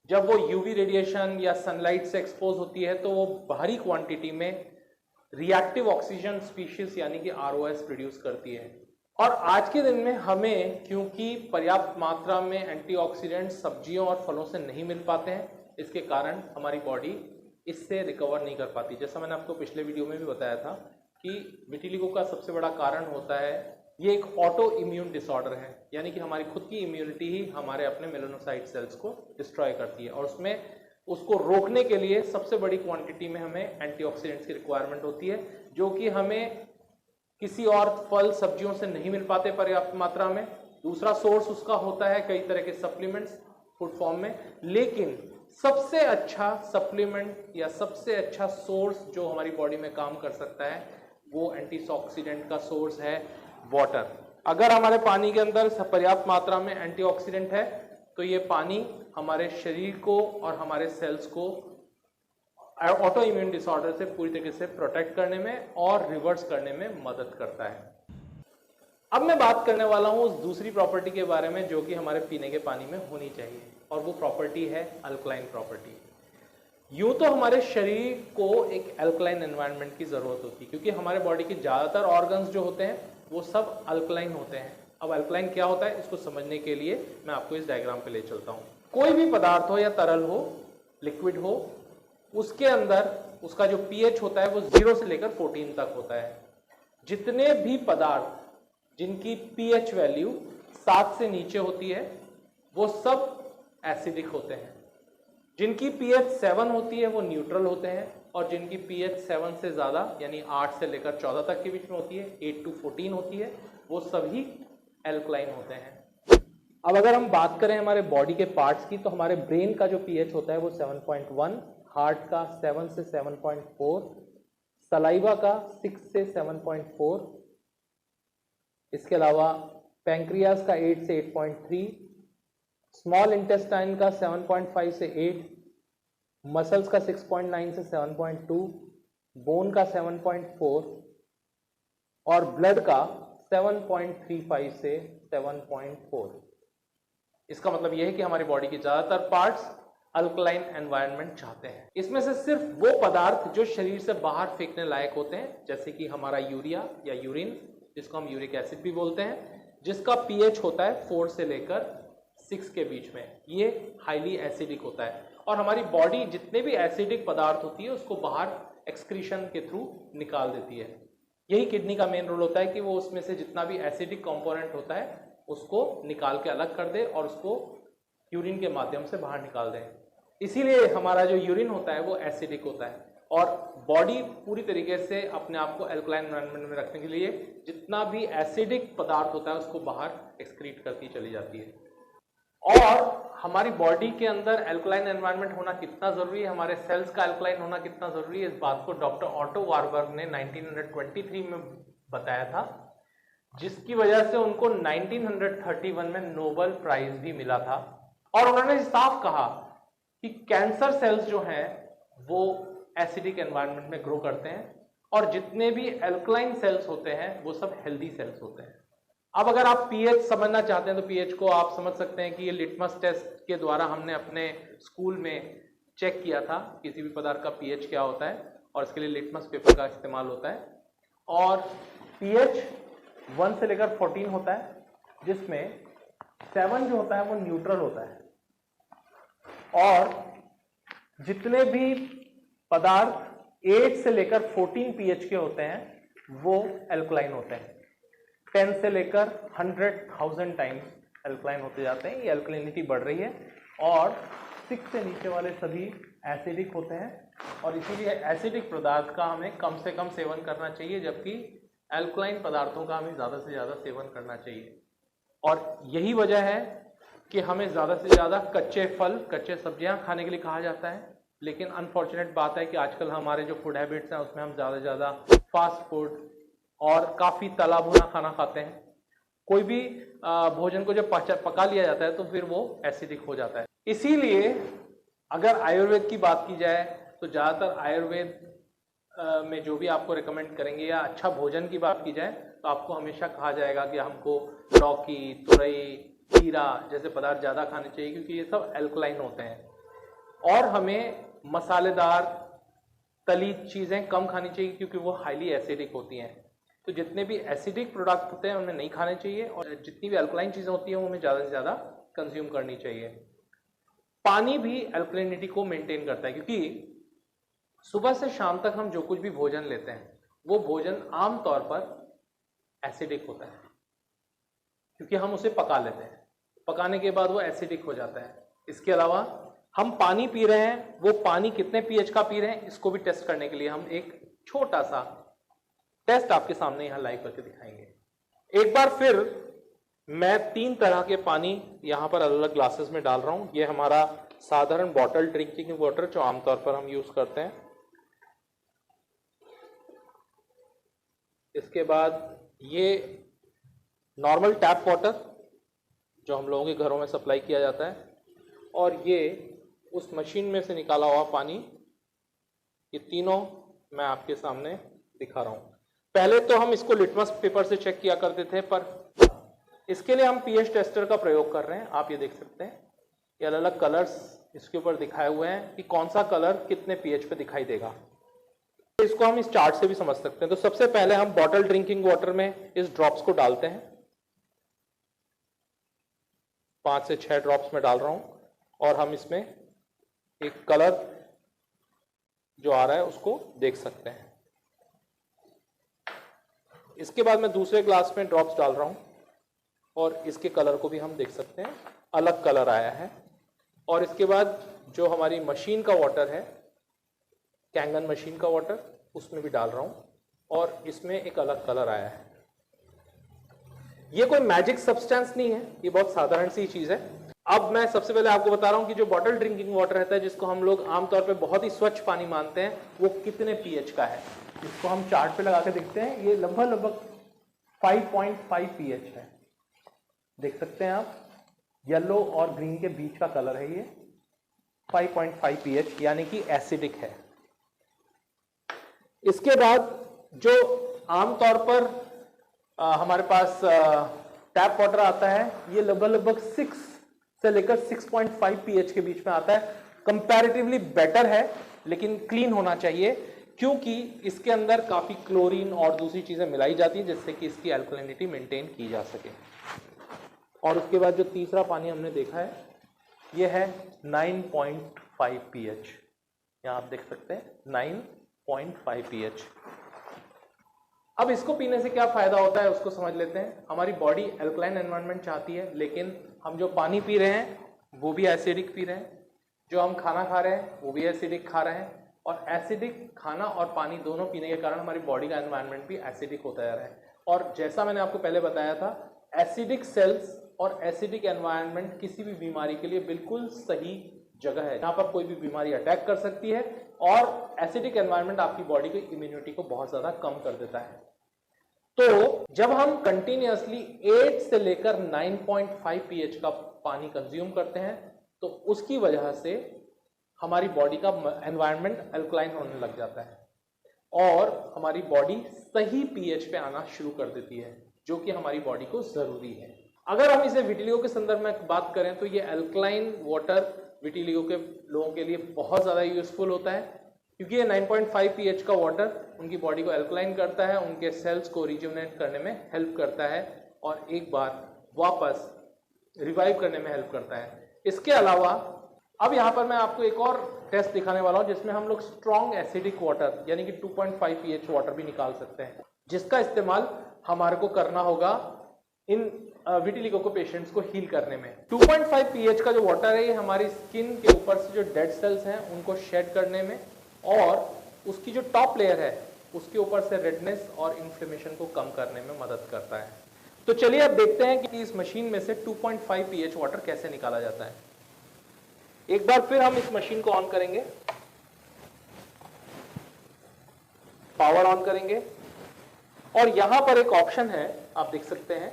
जब वो यूवी रेडिएशन या सनलाइट से एक्सपोज होती है तो वो भारी क्वांटिटी में रिएक्टिव ऑक्सीजन स्पीशीज यानी कि ROS प्रोड्यूस करती है। और आज के दिन में हमें क्योंकि पर्याप्त मात्रा में एंटीऑक्सीडेंट सब्जियों और फलों से नहीं मिल पाते हैं, इसके कारण हमारी बॉडी इससे रिकवर नहीं कर पाती। जैसा मैंने आपको पिछले वीडियो में भी बताया था कि विटिलिगो का सबसे बड़ा कारण होता है, ये एक ऑटो इम्यून डिसऑर्डर है, यानी कि हमारी खुद की इम्यूनिटी ही हमारे अपने मेलानोसाइट सेल्स को डिस्ट्रॉय करती है, और उसमें उसको रोकने के लिए सबसे बड़ी क्वांटिटी में हमें एंटीऑक्सीडेंट्स की रिक्वायरमेंट होती है, जो कि हमें किसी और फल सब्जियों से नहीं मिल पाते पर्याप्त मात्रा में। दूसरा सोर्स उसका होता है कई तरह के सप्लीमेंट्स फूड फॉर्म में, लेकिन सबसे अच्छा सप्लीमेंट या सबसे अच्छा सोर्स जो हमारी बॉडी में काम कर सकता है वो एंटीऑक्सीडेंट का सोर्स है वाटर। अगर हमारे पानी के अंदर पर्याप्त मात्रा में एंटीऑक्सीडेंट है तो ये पानी हमारे शरीर को और हमारे सेल्स को ऑटो इम्यून डिसऑर्डर से पूरी तरीके से प्रोटेक्ट करने में और रिवर्स करने में मदद करता है। अब मैं बात करने वाला हूं उस दूसरी प्रॉपर्टी के बारे में जो कि हमारे पीने के पानी में होनी चाहिए, और वो प्रॉपर्टी है अल्कलाइन प्रॉपर्टी। यूं तो हमारे शरीर को एक अल्कलाइन एनवायरनमेंट की जरूरत होती है, क्योंकि हमारे बॉडी के ज्यादातर ऑर्गन्स जो होते हैं वो सब अल्कलाइन होते हैं। अब अल्कलाइन क्या होता है इसको समझने के लिए मैं आपको इस डायग्राम पे ले चलता हूं। कोई भी पदार्थ हो या तरल हो, लिक्विड हो, उसके अंदर उसका जो पीएच होता है वो 0 से लेकर 14 तक होता है। जितने भी पदार्थ जिनकी पीएच वैल्यू 7 से नीचे होती है वो सब एसिडिक होते हैं। जिनकी पीएच 7 होती है वो न्यूट्रल होते हैं, और जिनकी पीएच 7 से ज़्यादा यानी 8 से लेकर 14 तक के बीच में होती है, 8 to 14 होती है, वो सभी एल्कलाइन होते हैं। अब अगर हम बात करें हमारे बॉडी के पार्ट्स की, तो हमारे ब्रेन का जो पीएच होता है वो 7.1, हार्ट का 7 से 7.4, सलाइवा का 6 से 7.4, इसके अलावा पैंक्रियाज का 8 से 8.3, स्मॉल इंटेस्टाइन का 7.5 से 8, मसल्स का 6.9 से 7.2, बोन का 7.4 और ब्लड का 7.35 से 7.4। इसका मतलब यह है कि हमारी बॉडी के ज्यादातर पार्ट्स अल्कलाइन एनवायरनमेंट चाहते हैं। इसमें से सिर्फ वो पदार्थ जो शरीर से बाहर फेंकने लायक होते हैं, जैसे कि हमारा यूरिया या यूरिन, जिसको हम यूरिक एसिड भी बोलते हैं, जिसका पीएच होता है 4 से लेकर 6 के बीच में, ये हाईली एसिडिक होता है, और हमारी बॉडी जितने भी एसिडिक पदार्थ होती है उसको बाहर एक्सक्रीशन के थ्रू निकाल देती है। यही किडनी का मेन रोल होता है कि वो उसमें से जितना भी एसिडिक कंपोनेंट होता है उसको निकाल के अलग कर दे और उसको यूरिन के माध्यम से बाहर निकाल दे। इसीलिए हमारा जो यूरिन होता है वो एसिडिक होता है, और बॉडी पूरी तरीके से अपने आप को एल्कलाइन एनवायरनमेंट में रखने के लिए जितना भी एसिडिक पदार्थ होता है उसको बाहर एक्सक्रीट करती चली जाती है। और हमारी बॉडी के अंदर एल्कलाइन एनवायरनमेंट होना कितना जरूरी है, हमारे सेल्स का एल्कलाइन होना कितना जरूरी है, इस बात को डॉक्टर ऑटो वारबर्ग ने 1923 में बताया था, जिसकी वजह से उनको 1931 में नोबेल प्राइज भी मिला था। और उन्होंने साफ कहा कि कैंसर सेल्स जो हैं वो एसिडिक एनवायरनमेंट में ग्रो करते हैं, और जितने भी एल्कलाइन सेल्स होते हैं वो सब हेल्दी सेल्स होते हैं। अब अगर आप पीएच समझना चाहते हैं तो पीएच को आप समझ सकते हैं कि ये लिटमस टेस्ट के द्वारा हमने अपने स्कूल में चेक किया था किसी भी पदार्थ का पीएच क्या होता है, और इसके लिए लिटमस पेपर का इस्तेमाल होता है। और पीएच 1 से लेकर 14 होता है, जिसमें 7 जो होता है वो न्यूट्रल होता है, और जितने भी पदार्थ 8 से लेकर 14 पीएच के होते हैं वो एल्कलाइन होते हैं। 10 से लेकर 100,000 टाइम्स एल्कलाइन होते जाते हैं, ये एल्कलिनिटी बढ़ रही है, और 6 से नीचे वाले सभी एसिडिक होते हैं, और इसीलिए एसिडिक पदार्थ का हमें कम से कम सेवन करना चाहिए, जबकि एल्कलाइन पदार्थों का हमें ज़्यादा से ज़्यादा सेवन करना चाहिए। और यही वजह है कि हमें ज़्यादा से ज़्यादा कच्चे फल, कच्चे सब्जियां खाने के लिए कहा जाता है, लेकिन अनफॉर्चुनेट बात है कि आजकल हमारे जो फूड हैबिट्स हैं उसमें हम ज़्यादा से ज़्यादा फास्ट फूड और काफ़ी तला भुना खाना खाते हैं। कोई भी भोजन को जब पका लिया जाता है तो फिर वो एसिडिक हो जाता है। इसीलिए अगर आयुर्वेद की बात की जाए तो ज़्यादातर आयुर्वेद में जो भी आपको रिकमेंड करेंगे, या अच्छा भोजन की बात की जाए तो आपको हमेशा कहा जाएगा कि हमको लौकी, तुरई, खीरा जैसे पदार्थ ज़्यादा खाने चाहिए, क्योंकि ये सब एल्कलाइन होते हैं, और हमें मसालेदार तली चीज़ें कम खानी चाहिए क्योंकि वो हाईली एसिडिक होती हैं। तो जितने भी एसिडिक प्रोडक्ट होते हैं उन्हें नहीं खाने चाहिए, और जितनी भी अल्कलाइन चीज़ें होती हैं वो हमें ज़्यादा से ज़्यादा कंज्यूम करनी चाहिए। पानी भी अल्कलिनिटी को मेंटेन करता है, क्योंकि सुबह से शाम तक हम जो कुछ भी भोजन लेते हैं वो भोजन आमतौर पर एसिडिक होता है, क्योंकि हम उसे पका लेते हैं, पकाने के बाद वो एसिडिक हो जाता है। इसके अलावा हम पानी पी रहे हैं, वो पानी कितने पीएच का पी रहे हैं इसको भी टेस्ट करने के लिए हम एक छोटा सा टेस्ट आपके सामने यहां लाइव करके दिखाएंगे। एक बार फिर मैं 3 तरह के पानी यहां पर अलग अलग ग्लासेस में डाल रहा हूं। ये हमारा साधारण बॉटल ड्रिंकिंग वाटर जो आमतौर पर हम यूज करते हैं। इसके बाद ये नॉर्मल टैप वाटर जो हम लोगों के घरों में सप्लाई किया जाता है, और ये उस मशीन में से निकाला हुआ पानी। ये तीनों मैं आपके सामने दिखा रहा हूं। पहले तो हम इसको लिटमस पेपर से चेक किया करते थे, पर इसके लिए हम पीएच टेस्टर का प्रयोग कर रहे हैं। आप ये देख सकते हैं, ये अलग अलग कलर्स इसके ऊपर दिखाए हुए हैं कि कौन सा कलर कितने पीएच पे दिखाई देगा। इसको हम इस चार्ट से भी समझ सकते हैं। तो सबसे पहले हम बॉटल ड्रिंकिंग वाटर में इस ड्रॉप्स को डालते हैं। 5 से 6 ड्रॉप्स में डाल रहा हूं, और हम इसमें एक कलर जो आ रहा है उसको देख सकते हैं। इसके बाद मैं दूसरे ग्लास में ड्रॉप्स डाल रहा हूं, और इसके कलर को भी हम देख सकते हैं, अलग कलर आया है। और इसके बाद जो हमारी मशीन का वाटर है, कैंगन मशीन का वाटर, उसमें भी डाल रहा हूं, और इसमें एक अलग कलर आया है। ये कोई मैजिक सब्सटेंस नहीं है, ये बहुत साधारण सी चीज है। अब मैं सबसे पहले आपको बता रहा हूं कि जो बॉटल ड्रिंकिंग वाटर रहता है, जिसको हम लोग आमतौर पे बहुत ही स्वच्छ पानी मानते हैं, वो कितने पीएच का है। इसको हम चार्ट पे लगा के देखते हैं। ये लगभग 5.5 पीएच है। देख सकते हैं आप, येलो और ग्रीन के बीच का कलर है ये। 5.5 पीएच यानी कि एसिडिक है। इसके बाद जो आमतौर पर हमारे पास टैप वाटर आता है, ये लगभग 6 से लेकर 6.5 पीएच के बीच में आता है। कंपैरेटिवली बेटर है, लेकिन क्लीन होना चाहिए, क्योंकि इसके अंदर काफी क्लोरीन और दूसरी चीजें मिलाई जाती हैं, जिससे कि इसकी अल्कलिनिटी मेंटेन की जा सके। और उसके बाद जो तीसरा पानी हमने देखा है, ये है 9.5 पीएच। यहां आप देख सकते हैं 9.5 पीएच। अब इसको पीने से क्या फायदा होता है उसको समझ लेते हैं। हमारी बॉडी एल्कलाइन एनवायरनमेंट चाहती है, लेकिन हम जो पानी पी रहे हैं वो भी एसिडिक पी रहे हैं, जो हम खाना खा रहे हैं वो भी एसिडिक खा रहे हैं, और एसिडिक खाना और पानी दोनों पीने के कारण हमारी बॉडी का एनवायरनमेंट भी एसिडिक होता जा रहा है। और जैसा मैंने आपको पहले बताया था, एसिडिक सेल्स और एसिडिक एनवायरनमेंट किसी भी बीमारी के लिए बिल्कुल सही जगह है, जहां पर कोई भी बीमारी अटैक कर सकती है, और एसिडिक एनवायरनमेंट आपकी बॉडी की इम्यूनिटी को बहुत ज्यादा कम कर देता है। तो जब हम कंटिन्यूअसली 8 से लेकर 9.5 पीएच का पानी कंज्यूम करते हैं, तो उसकी वजह से हमारी बॉडी का एनवायरनमेंट अल्कलाइन होने लग जाता है, और हमारी बॉडी सही पीएच पे आना शुरू कर देती है, जो कि हमारी बॉडी को जरूरी है। अगर हम इसे विटिलिगो के संदर्भ में बात करें, तो ये अल्कलाइन वाटर विटिलिगो के लोगों के लिए बहुत ज्यादा यूजफुल होता है, क्योंकि ये 9.5 पीएच का वाटर उनकी बॉडी को अल्कलाइन करता है, उनके सेल्स को रिजुवनेट करने में हेल्प करता है, और एक बार वापस रिवाइव करने में हेल्प करता है। इसके अलावा अब यहाँ पर मैं आपको एक और टेस्ट दिखाने वाला हूँ, जिसमें हम लोग स्ट्रॉन्ग एसिडिक वाटर यानी कि 2.5 पीएच वाटर भी निकाल सकते हैं, जिसका इस्तेमाल हमारे को करना होगा इन विटिलिगो को पेशेंट्स को हील करने में। 2.5 पीएच का जो वाटर है, ये हमारी स्किन के ऊपर से जो डेड सेल्स हैं उनको शेड करने में, और उसकी जो टॉप लेयर है उसके ऊपर से रेडनेस और इन्फ्लेमेशन को कम करने में मदद करता है। तो चलिए अब देखते हैं कि इस मशीन में से 2.5 पीएच वाटर कैसे निकाला जाता है। एक बार फिर हम इस मशीन को ऑन करेंगे, पावर ऑन करेंगे, और यहां पर एक ऑप्शन है, आप देख सकते हैं,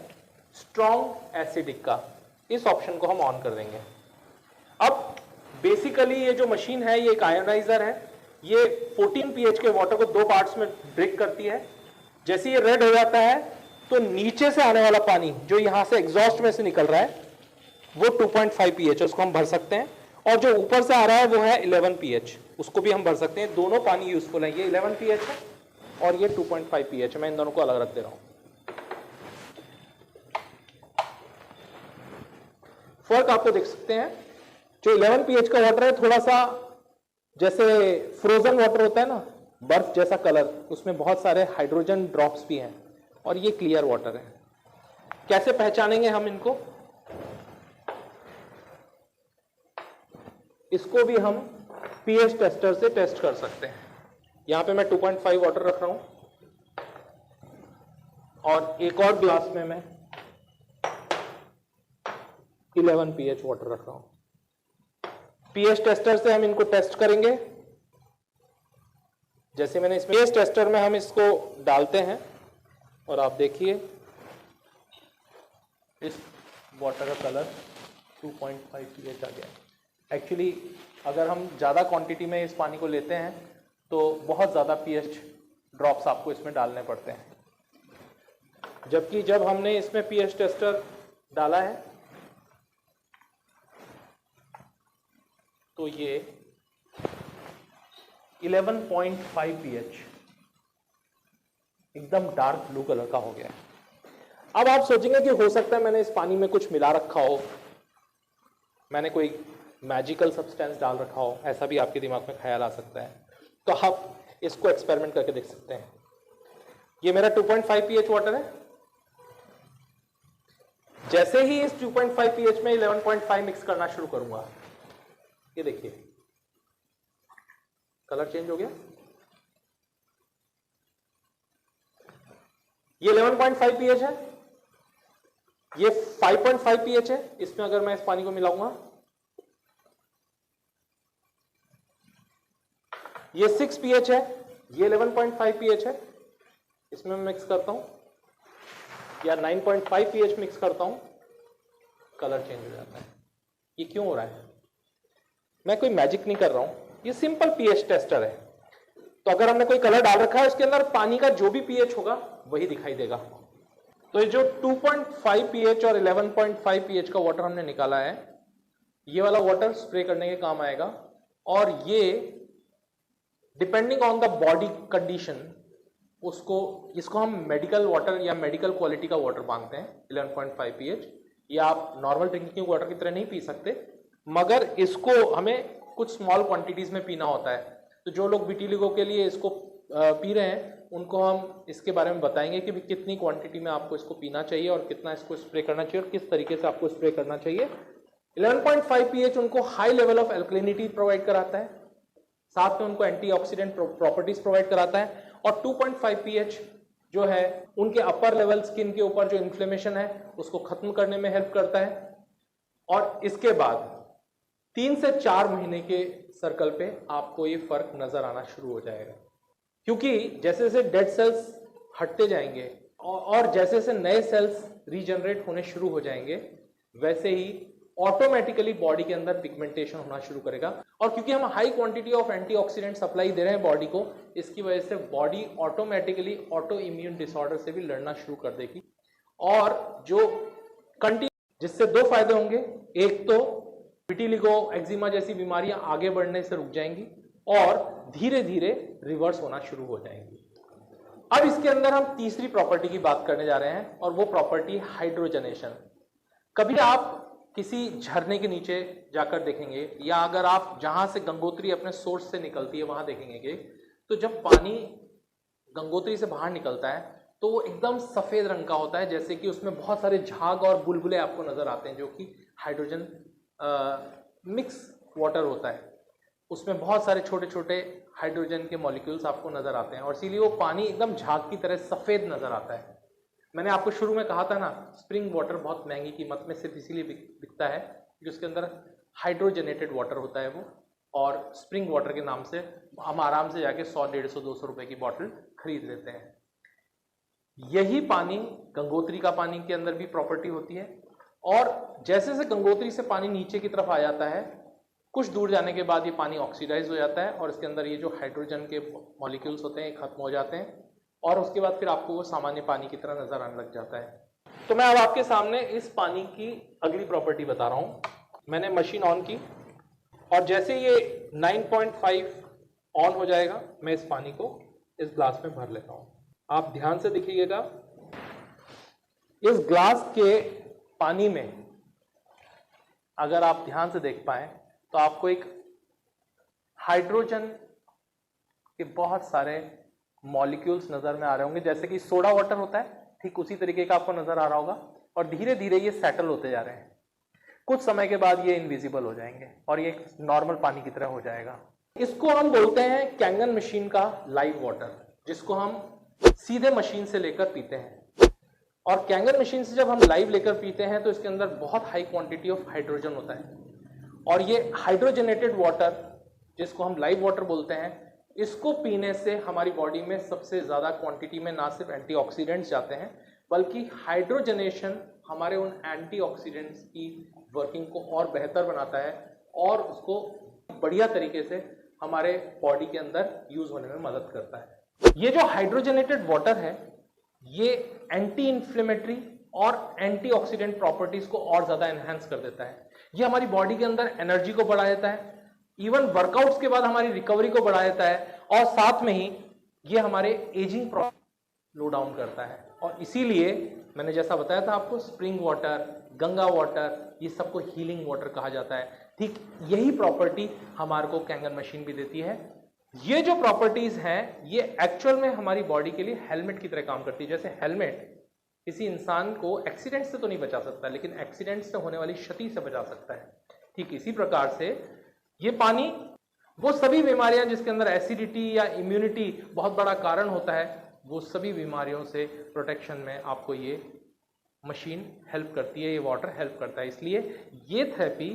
स्ट्रॉन्ग एसिडिक का। इस ऑप्शन को हम ऑन कर देंगे। अब बेसिकली ये जो मशीन है, ये एक आयोनाइजर है। ये 14 पीएच के वाटर को 2 पार्ट्स में ब्रेक करती है। जैसे ये रेड हो जाता है, तो नीचे से आने वाला पानी जो यहां से एग्जॉस्ट में से निकल रहा है, वो 2.5 पीएच है, उसको हम भर सकते हैं। और जो ऊपर से आ रहा है वो है 11 पीएच, उसको भी हम भर सकते हैं। दोनों पानी यूजफुल है। ये 11 पीएच है और ये 2.5 पीएच है। मैं इन दोनों को अलग रख दे रहा हूं। फर्क आपको देख सकते हैं। जो 11 पीएच का वाटर है, थोड़ा सा जैसे फ्रोजन वाटर होता है ना, बर्फ जैसा कलर, उसमें बहुत सारे हाइड्रोजन ड्रॉप्स भी हैं, और ये क्लियर वाटर है। कैसे पहचानेंगे हम इनको? इसको भी हम पीएच टेस्टर से टेस्ट कर सकते हैं। यहां पे मैं 2.5 वाटर रख रहा हूं, और एक और ग्लास में मैं 11 पीएच वाटर रख रहा हूं। पीएच टेस्टर से हम इनको टेस्ट करेंगे। जैसे मैंने इसमें पीएच टेस्टर में हम इसको डालते हैं, और आप देखिए इस वाटर का कलर 2.5 पीएच आ गया। एक्चुअली अगर हम ज़्यादा क्वांटिटी में इस पानी को लेते हैं तो बहुत ज़्यादा पीएच ड्रॉप्स आपको इसमें डालने पड़ते हैं, जबकि जब हमने इसमें पीएच टेस्टर डाला है तो ये 11.5 पीएच एकदम डार्क ब्लू कलर का हो गया है। अब आप सोचेंगे कि हो सकता है मैंने इस पानी में कुछ मिला रखा हो, मैंने कोई मैजिकल सब्सटेंस डाल रखा हो, ऐसा भी आपके दिमाग में ख्याल आ सकता है। तो आप इसको एक्सपेरिमेंट करके देख सकते हैं। ये मेरा 2.5 पीएच वाटर है। जैसे ही इस 2.5 पीएच में 11.5 मिक्स करना शुरू करूंगा, ये देखिए कलर चेंज हो गया। ये 11.5 पीएच है, ये 5.5 पीएच है। इसमें अगर मैं इस पानी को मिलाऊंगा, ये 6 पीएच है, ये 11.5 पीएच है। इसमें मैं मिक्स करता हूं, या 9.5 पीएच मिक्स करता हूं, कलर चेंज हो जाता है। ये क्यों हो रहा है? मैं कोई मैजिक नहीं कर रहा हूं, ये सिंपल पीएच टेस्टर है। तो अगर हमने कोई कलर डाल रखा है, उसके अंदर पानी का जो भी पीएच होगा वही दिखाई देगा। तो ये जो 2.5 पीएच और 11.5 पीएच का वाटर हमने निकाला है, ये वाला वाटर स्प्रे करने के काम आएगा। और ये depending on the body condition, इसको हम मेडिकल वाटर या मेडिकल क्वालिटी का वाटर मांगते हैं। 11.5 पीएच या आप नॉर्मल ड्रिंकिंग वाटर की तरह नहीं पी सकते, मगर इसको हमें कुछ स्मॉल क्वांटिटीज में पीना होता है। तो जो लोग विटिलिगो के लिए इसको पी रहे हैं, उनको हम इसके बारे में बताएंगे कि कितनी क्वांटिटी में आपको इसको पीना चाहिए और कितना इसको स्प्रे करना चाहिए और किस तरीके से आपको स्प्रे करना चाहिए। 11.5 पीएच उनको high level of alkalinity provide कराता है, साथ में उनको एंटीऑक्सीडेंट प्रॉपर्टीज प्रोवाइड कराता है। और 2.5 पीएच जो है उनके अपर लेवल स्किन के ऊपर जो इन्फ्लेमेशन है उसको खत्म करने में हेल्प करता है। और इसके बाद 3 से 4 महीने के सर्कल पे आपको ये फर्क नजर आना शुरू हो जाएगा, क्योंकि जैसे जैसे डेड सेल्स हटते जाएंगे और जैसे जैसे नए सेल्स रीजनरेट होने शुरू हो जाएंगे, वैसे ही ऑटोमेटिकली बॉडी के अंदर पिगमेंटेशन होना शुरू करेगा। और क्योंकि हम high quantity of antioxidant supply दे रहे हैं बॉडी को, इसकी वजह से body automatically auto immune disorder से भी लड़ना शुरू कर देगी। और जो जिससे 2 फायदे होंगे, एक तो विटिलिगो, एक्जिमा जैसी बीमारियां आगे बढ़ने से रुक जाएंगी और धीरे धीरे रिवर्स होना शुरू हो जाएंगी। अब इसके अंदर हम तीसरी प्रॉपर्टी की बात करने जा रहे हैं, और वो प्रॉपर्टी हाइड्रोजनेशन। कभी आप किसी झरने के नीचे जाकर देखेंगे, या अगर आप जहां से गंगोत्री अपने सोर्स से निकलती है वहां देखेंगे कि तो जब पानी गंगोत्री से बाहर निकलता है तो वो एकदम सफेद रंग का होता है, जैसे कि उसमें बहुत सारे झाग और बुलबुले आपको नजर आते हैं, जो कि हाइड्रोजन मिक्स वाटर होता है। उसमें बहुत सारे छोटे छोटे हाइड्रोजन के मॉलिक्यूल्स आपको नजर आते हैं, और इसीलिए वो पानी एकदम झाग की तरह सफेद नजर आता है। मैंने आपको शुरू में कहा था ना, स्प्रिंग वाटर बहुत महंगी कीमत में सिर्फ इसीलिए बिकता है कि उसके अंदर हाइड्रोजनेटेड वाटर होता है वो, और स्प्रिंग वाटर के नाम से हम आराम से जाके 100, 150, 200 रुपए की बॉटल खरीद लेते हैं। यही पानी गंगोत्री का पानी के अंदर भी प्रॉपर्टी होती है, और जैसे जैसे गंगोत्री से पानी नीचे की तरफ आ जाता है, कुछ दूर जाने के बाद ये पानी ऑक्सीडाइज हो जाता है, और इसके अंदर ये जो हाइड्रोजन के मॉलिक्यूल्स होते हैं खत्म हो जाते हैं, और उसके बाद फिर आपको वो सामान्य पानी की तरह नजर आने लग जाता है। तो मैं अब आपके सामने इस पानी की अगली प्रॉपर्टी बता रहा हूं। मैंने मशीन ऑन की, और जैसे ये 9.5 ऑन हो जाएगा, मैं इस पानी को इस ग्लास में भर लेता हूं। आप ध्यान से देखिएगा, इस ग्लास के पानी में अगर आप ध्यान से देख पाए तो आपको एक हाइड्रोजन कि बहुत सारे मॉलिक्यूल्स नजर में आ रहे होंगे, जैसे कि सोडा वाटर होता है, ठीक उसी तरीके का आपको नजर आ रहा होगा। और धीरे धीरे ये सेटल होते जा रहे हैं, कुछ समय के बाद ये इनविजिबल हो जाएंगे और ये नॉर्मल पानी की तरह हो जाएगा। इसको हम बोलते हैं कैंगन मशीन का लाइव वाटर, जिसको हम सीधे मशीन से लेकर पीते हैं। और कैंगन मशीन से जब हम लाइव लेकर पीते हैं तो इसके अंदर बहुत हाई क्वांटिटी ऑफ हाइड्रोजन होता है, और ये हाइड्रोजनेटेड वाटर, जिसको हम लाइव वाटर बोलते हैं, इसको पीने से हमारी बॉडी में सबसे ज्यादा क्वांटिटी में ना सिर्फ एंटीऑक्सीडेंट्स जाते हैं, बल्कि हाइड्रोजनेशन हमारे उन एंटीऑक्सीडेंट्स की वर्किंग को और बेहतर बनाता है और उसको बढ़िया तरीके से हमारे बॉडी के अंदर यूज होने में मदद करता है। ये जो हाइड्रोजनेटेड वाटर है, ये एंटी इन्फ्लेमेटरी और एंटीऑक्सीडेंट प्रॉपर्टीज को और ज्यादा एनहांस कर देता है। ये हमारी बॉडी के अंदर एनर्जी को बढ़ा देता है, इवन वर्कआउट्स के बाद हमारी रिकवरी को बढ़ा देता है, और साथ में ही ये हमारे एजिंग प्रोसेस लो डाउन करता है। और इसीलिए मैंने जैसा बताया था आपको, स्प्रिंग वाटर, गंगा वाटर, ये सबको हीलिंग वाटर कहा जाता है। ठीक यही प्रॉपर्टी हमारे को कैंगन मशीन भी देती है। ये जो प्रॉपर्टीज हैं, ये एक्चुअल में हमारी बॉडी के लिए हेलमेट की तरह काम करती है। जैसे हेलमेट किसी इंसान को एक्सीडेंट से तो नहीं बचा सकता, लेकिन एक्सीडेंट से होने वाली क्षति से बचा सकता है। ठीक इसी प्रकार से ये पानी वो सभी बीमारियां जिसके अंदर एसिडिटी या इम्यूनिटी बहुत बड़ा कारण होता है, वो सभी बीमारियों से प्रोटेक्शन में आपको ये मशीन हेल्प करती है, ये वाटर हेल्प करता है। इसलिए ये थेरेपी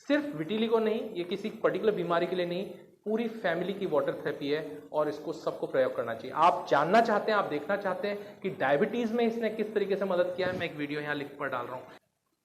सिर्फ विटिलिगो नहीं, ये किसी पर्टिकुलर बीमारी के लिए नहीं, पूरी फैमिली की वाटर थेरेपी है और इसको सबको प्रयोग करना चाहिए। आप जानना चाहते हैं, आप देखना चाहते हैं कि डायबिटीज में इसने किस तरीके से मदद किया है, मैं एक वीडियो यहाँ लिंक पर डाल रहा हूँ।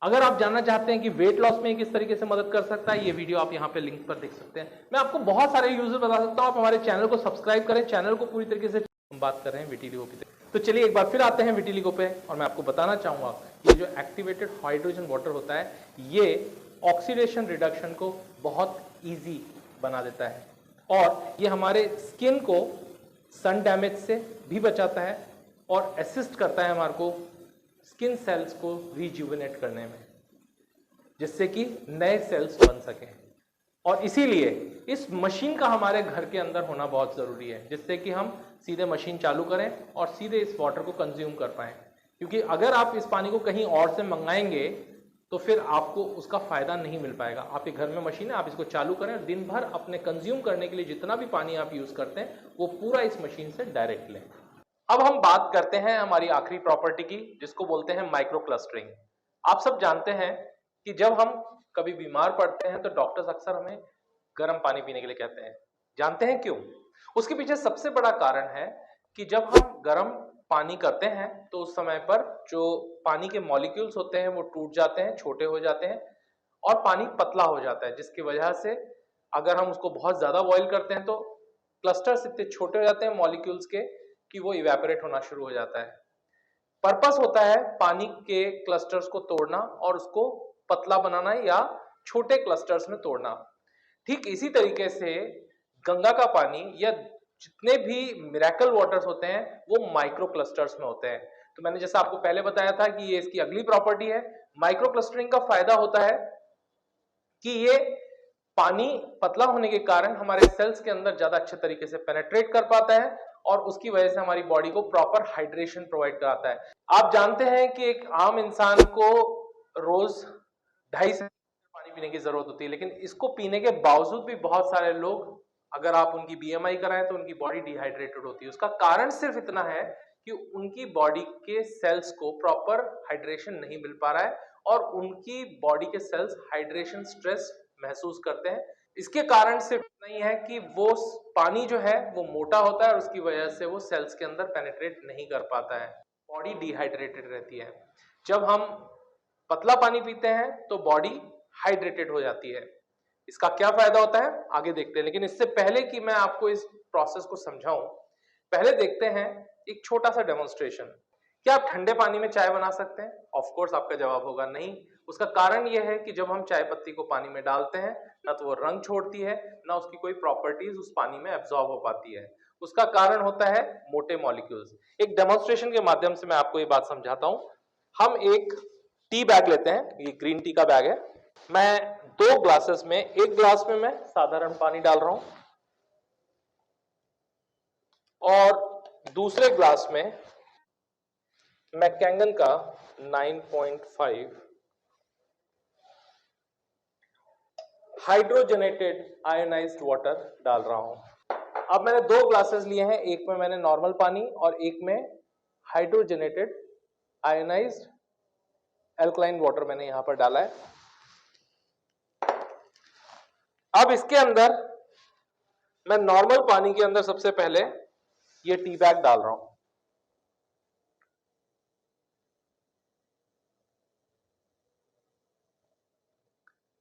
अगर आप जानना चाहते हैं कि वेट लॉस में किस तरीके से मदद कर सकता है, ये वीडियो आप यहाँ पे लिंक पर देख सकते हैं। मैं आपको बहुत सारे यूजर बता सकता हूँ, आप हमारे चैनल को सब्सक्राइब करें, चैनल को पूरी तरीके से। हम बात कर रहे हैं विटिलिगो की। तो चलिए एक बार फिर आते हैं विटिलिगो पे, और मैं आपको बताना चाहूंगा ये जो एक्टिवेटेड हाइड्रोजन वाटर होता है, ये ऑक्सीडेशन रिडक्शन को बहुत ईजी बना देता है, और ये हमारे स्किन को सन डैमेज से भी बचाता है और असिस्ट करता है हमारे को स्किन सेल्स को रिजुविनेट करने में, जिससे कि नए सेल्स बन सकें। और इसीलिए इस मशीन का हमारे घर के अंदर होना बहुत जरूरी है, जिससे कि हम सीधे मशीन चालू करें और सीधे इस वाटर को कंज्यूम कर पाएं। क्योंकि अगर आप इस पानी को कहीं और से मंगाएंगे तो फिर आपको उसका फायदा नहीं मिल पाएगा। आपके घर में मशीन है, आप इसको चालू करें और दिन भर अपने कंज्यूम करने के लिए जितना भी पानी आप यूज करते हैं वो पूरा इस मशीन से डायरेक्ट लें। अब हम बात करते हैं हमारी आखिरी प्रॉपर्टी की, जिसको बोलते हैं माइक्रो क्लस्टरिंग। आप सब जानते हैं कि जब हम कभी बीमार पड़ते हैं तो डॉक्टर्स अक्सर हमें गर्म पानी पीने के लिए कहते हैं। जानते हैं क्यों? उसके पीछे सबसे बड़ा कारण है कि जब हम गर्म पानी करते हैं तो उस समय पर जो पानी के मॉलिक्यूल्स होते हैं वो टूट जाते हैं, छोटे हो जाते हैं और पानी पतला हो जाता है, जिसकी वजह से अगर हम उसको बहुत ज्यादा बॉईल करते हैं तो क्लस्टर्स इतने छोटे हो जाते हैं मॉलिक्यूल्स के कि वो इवेपोरेट होना शुरू हो जाता है। पर्पस होता है पानी के क्लस्टर्स को तोड़ना और उसको पतला बनाना या छोटे क्लस्टर्स में तोड़ना। ठीक इसी तरीके से गंगा का पानी या जितने भी मिरेकल वाटर्स होते हैं वो माइक्रो क्लस्टर्स में होते हैं। तो मैंने जैसा आपको पहले बताया था कि ये इसकी अगली प्रॉपर्टी है। माइक्रो क्लस्टरिंग का फायदा होता है कि ये पानी पतला होने के कारण हमारे सेल्स के अंदर ज्यादा अच्छे तरीके से पेनेट्रेट कर पाता है और उसकी वजह से हमारी बॉडी को प्रॉपर हाइड्रेशन प्रोवाइड कराता है। आप जानते हैं कि एक आम इंसान को रोज 2.5 से पानी पीने की जरूरत होती है, लेकिन इसको पीने के बावजूद भी बहुत सारे लोग, अगर आप उनकी बीएमआई कराएं तो उनकी बॉडी डिहाइड्रेटेड होती है। उसका कारण सिर्फ इतना है कि उनकी बॉडी के सेल्स को प्रॉपर हाइड्रेशन नहीं मिल पा रहा है और उनकी बॉडी के सेल्स हाइड्रेशन स्ट्रेस महसूस करते हैं। इसके कारण सिर्फ इतना ही है कि वो पानी जो है वो मोटा होता है और उसकी वजह से वो सेल्स के अंदर पेनिट्रेट नहीं कर पाता है, बॉडी डिहाइड्रेटेड रहती है। जब हम पतला पानी पीते हैं तो बॉडी हाइड्रेटेड हो जाती है। इसका क्या फायदा होता है आगे देखते हैं, लेकिन इससे पहले कि मैं आपको इस प्रोसेस को समझाऊं, पहले देखते हैं एक छोटा सा डेमोन्स्ट्रेशन। क्या आप ठंडे पानी में चाय बना सकते हैं? ऑफ कोर्स आपका जवाब होगा नहीं। उसका कारण यह है कि जब हम चाय पत्ती को पानी में डालते हैं ना तो वो रंग छोड़ती है, ना उसकी कोई प्रॉपर्टीज उस पानी में एब्जॉर्ब हो पाती है। उसका कारण होता है मोटे मॉलिक्यूल्स। एक डेमोन्स्ट्रेशन के माध्यम से मैं आपको ये बात समझाता हूं। हम एक टी बैग लेते हैं, ये ग्रीन टी का बैग है। मैं 2 ग्लासेस में, एक ग्लास में मैं साधारण पानी डाल रहा हूं और दूसरे ग्लास में मैं कैंगन का 9.5 हाइड्रोजनेटेड आयोनाइज्ड वाटर डाल रहा हूं। अब मैंने दो ग्लासेस लिए हैं, एक में मैंने नॉर्मल पानी और एक में हाइड्रोजनेटेड आयोनाइज्ड एल्कलाइन वाटर मैंने यहां पर डाला है। अब इसके अंदर मैं नॉर्मल पानी के अंदर सबसे पहले ये टी बैग डाल रहा हूं।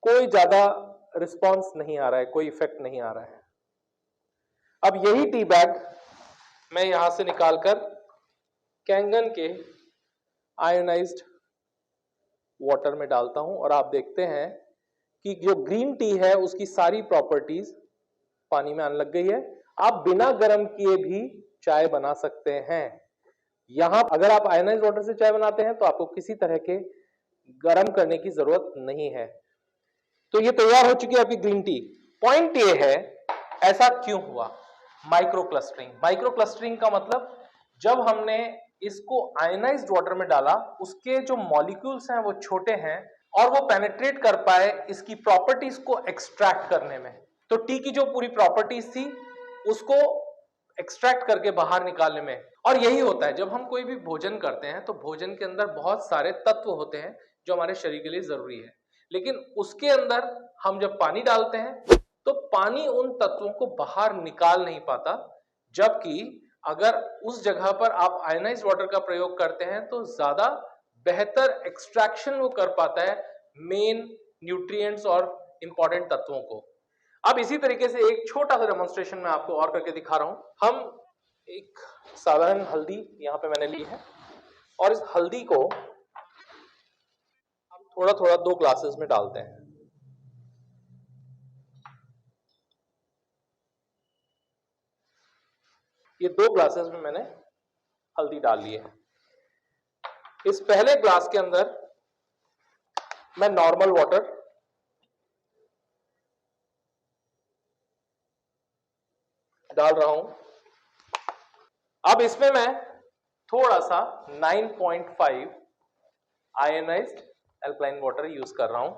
कोई ज्यादा रिस्पांस नहीं आ रहा है, कोई इफेक्ट नहीं आ रहा है। अब यही टी बैग मैं यहां से निकालकर कैंगन के आयोनाइज्ड वाटर में डालता हूं और आप देखते हैं कि जो ग्रीन टी है उसकी सारी प्रॉपर्टीज पानी में आने लग गई है। आप बिना गर्म किए भी चाय बना सकते हैं। यहां अगर आप आयोनाइज्ड वाटर से चाय बनाते हैं तो आपको किसी तरह के गर्म करने की जरूरत नहीं है। तो ये तैयार हो चुकी है आपकी ग्रीन टी। पॉइंट ये है, ऐसा क्यों हुआ? Micro clustering. माइक्रो क्लस्टरिंग का मतलब जब हमने इसको आयोनाइज्ड वाटर में डाला, उसके जो मॉलिक्यूल्स हैं वो छोटे हैं और वो पेनिट्रेट कर पाए इसकी प्रॉपर्टीज को एक्सट्रैक्ट करने में। तो टी की जो पूरी प्रॉपर्टीज थी उसको एक्सट्रैक्ट करके बाहर निकालने में। और यही होता है जब हम कोई भी भोजन करते हैं तो भोजन के अंदर बहुत सारे तत्व होते हैं जो हमारे शरीर के लिए जरूरी है, लेकिन उसके अंदर हम जब पानी डालते हैं तो पानी उन तत्वों को बाहर निकाल नहीं पाता, जबकि अगर उस जगह पर आप आयोनाइज्ड वाटर का प्रयोग करते हैं तो ज्यादा बेहतर एक्सट्रैक्शन वो कर पाता है मेन न्यूट्रिएंट्स और इंपॉर्टेंट तत्वों को। अब इसी तरीके से एक छोटा सा डेमोन्स्ट्रेशन मैं आपको और करके दिखा रहा हूं। हम एक साधारण हल्दी यहां पे मैंने ली है और इस हल्दी को हम थोड़ा थोड़ा 2 ग्लासेस में डालते हैं। ये 2 ग्लासेस में मैंने हल्दी डाल ली है। इस पहले ग्लास के अंदर मैं नॉर्मल वाटर डाल रहा हूं। अब इसमें मैं थोड़ा सा 9.5 आयोनाइज्ड एल्कलाइन वाटर यूज कर रहा हूं।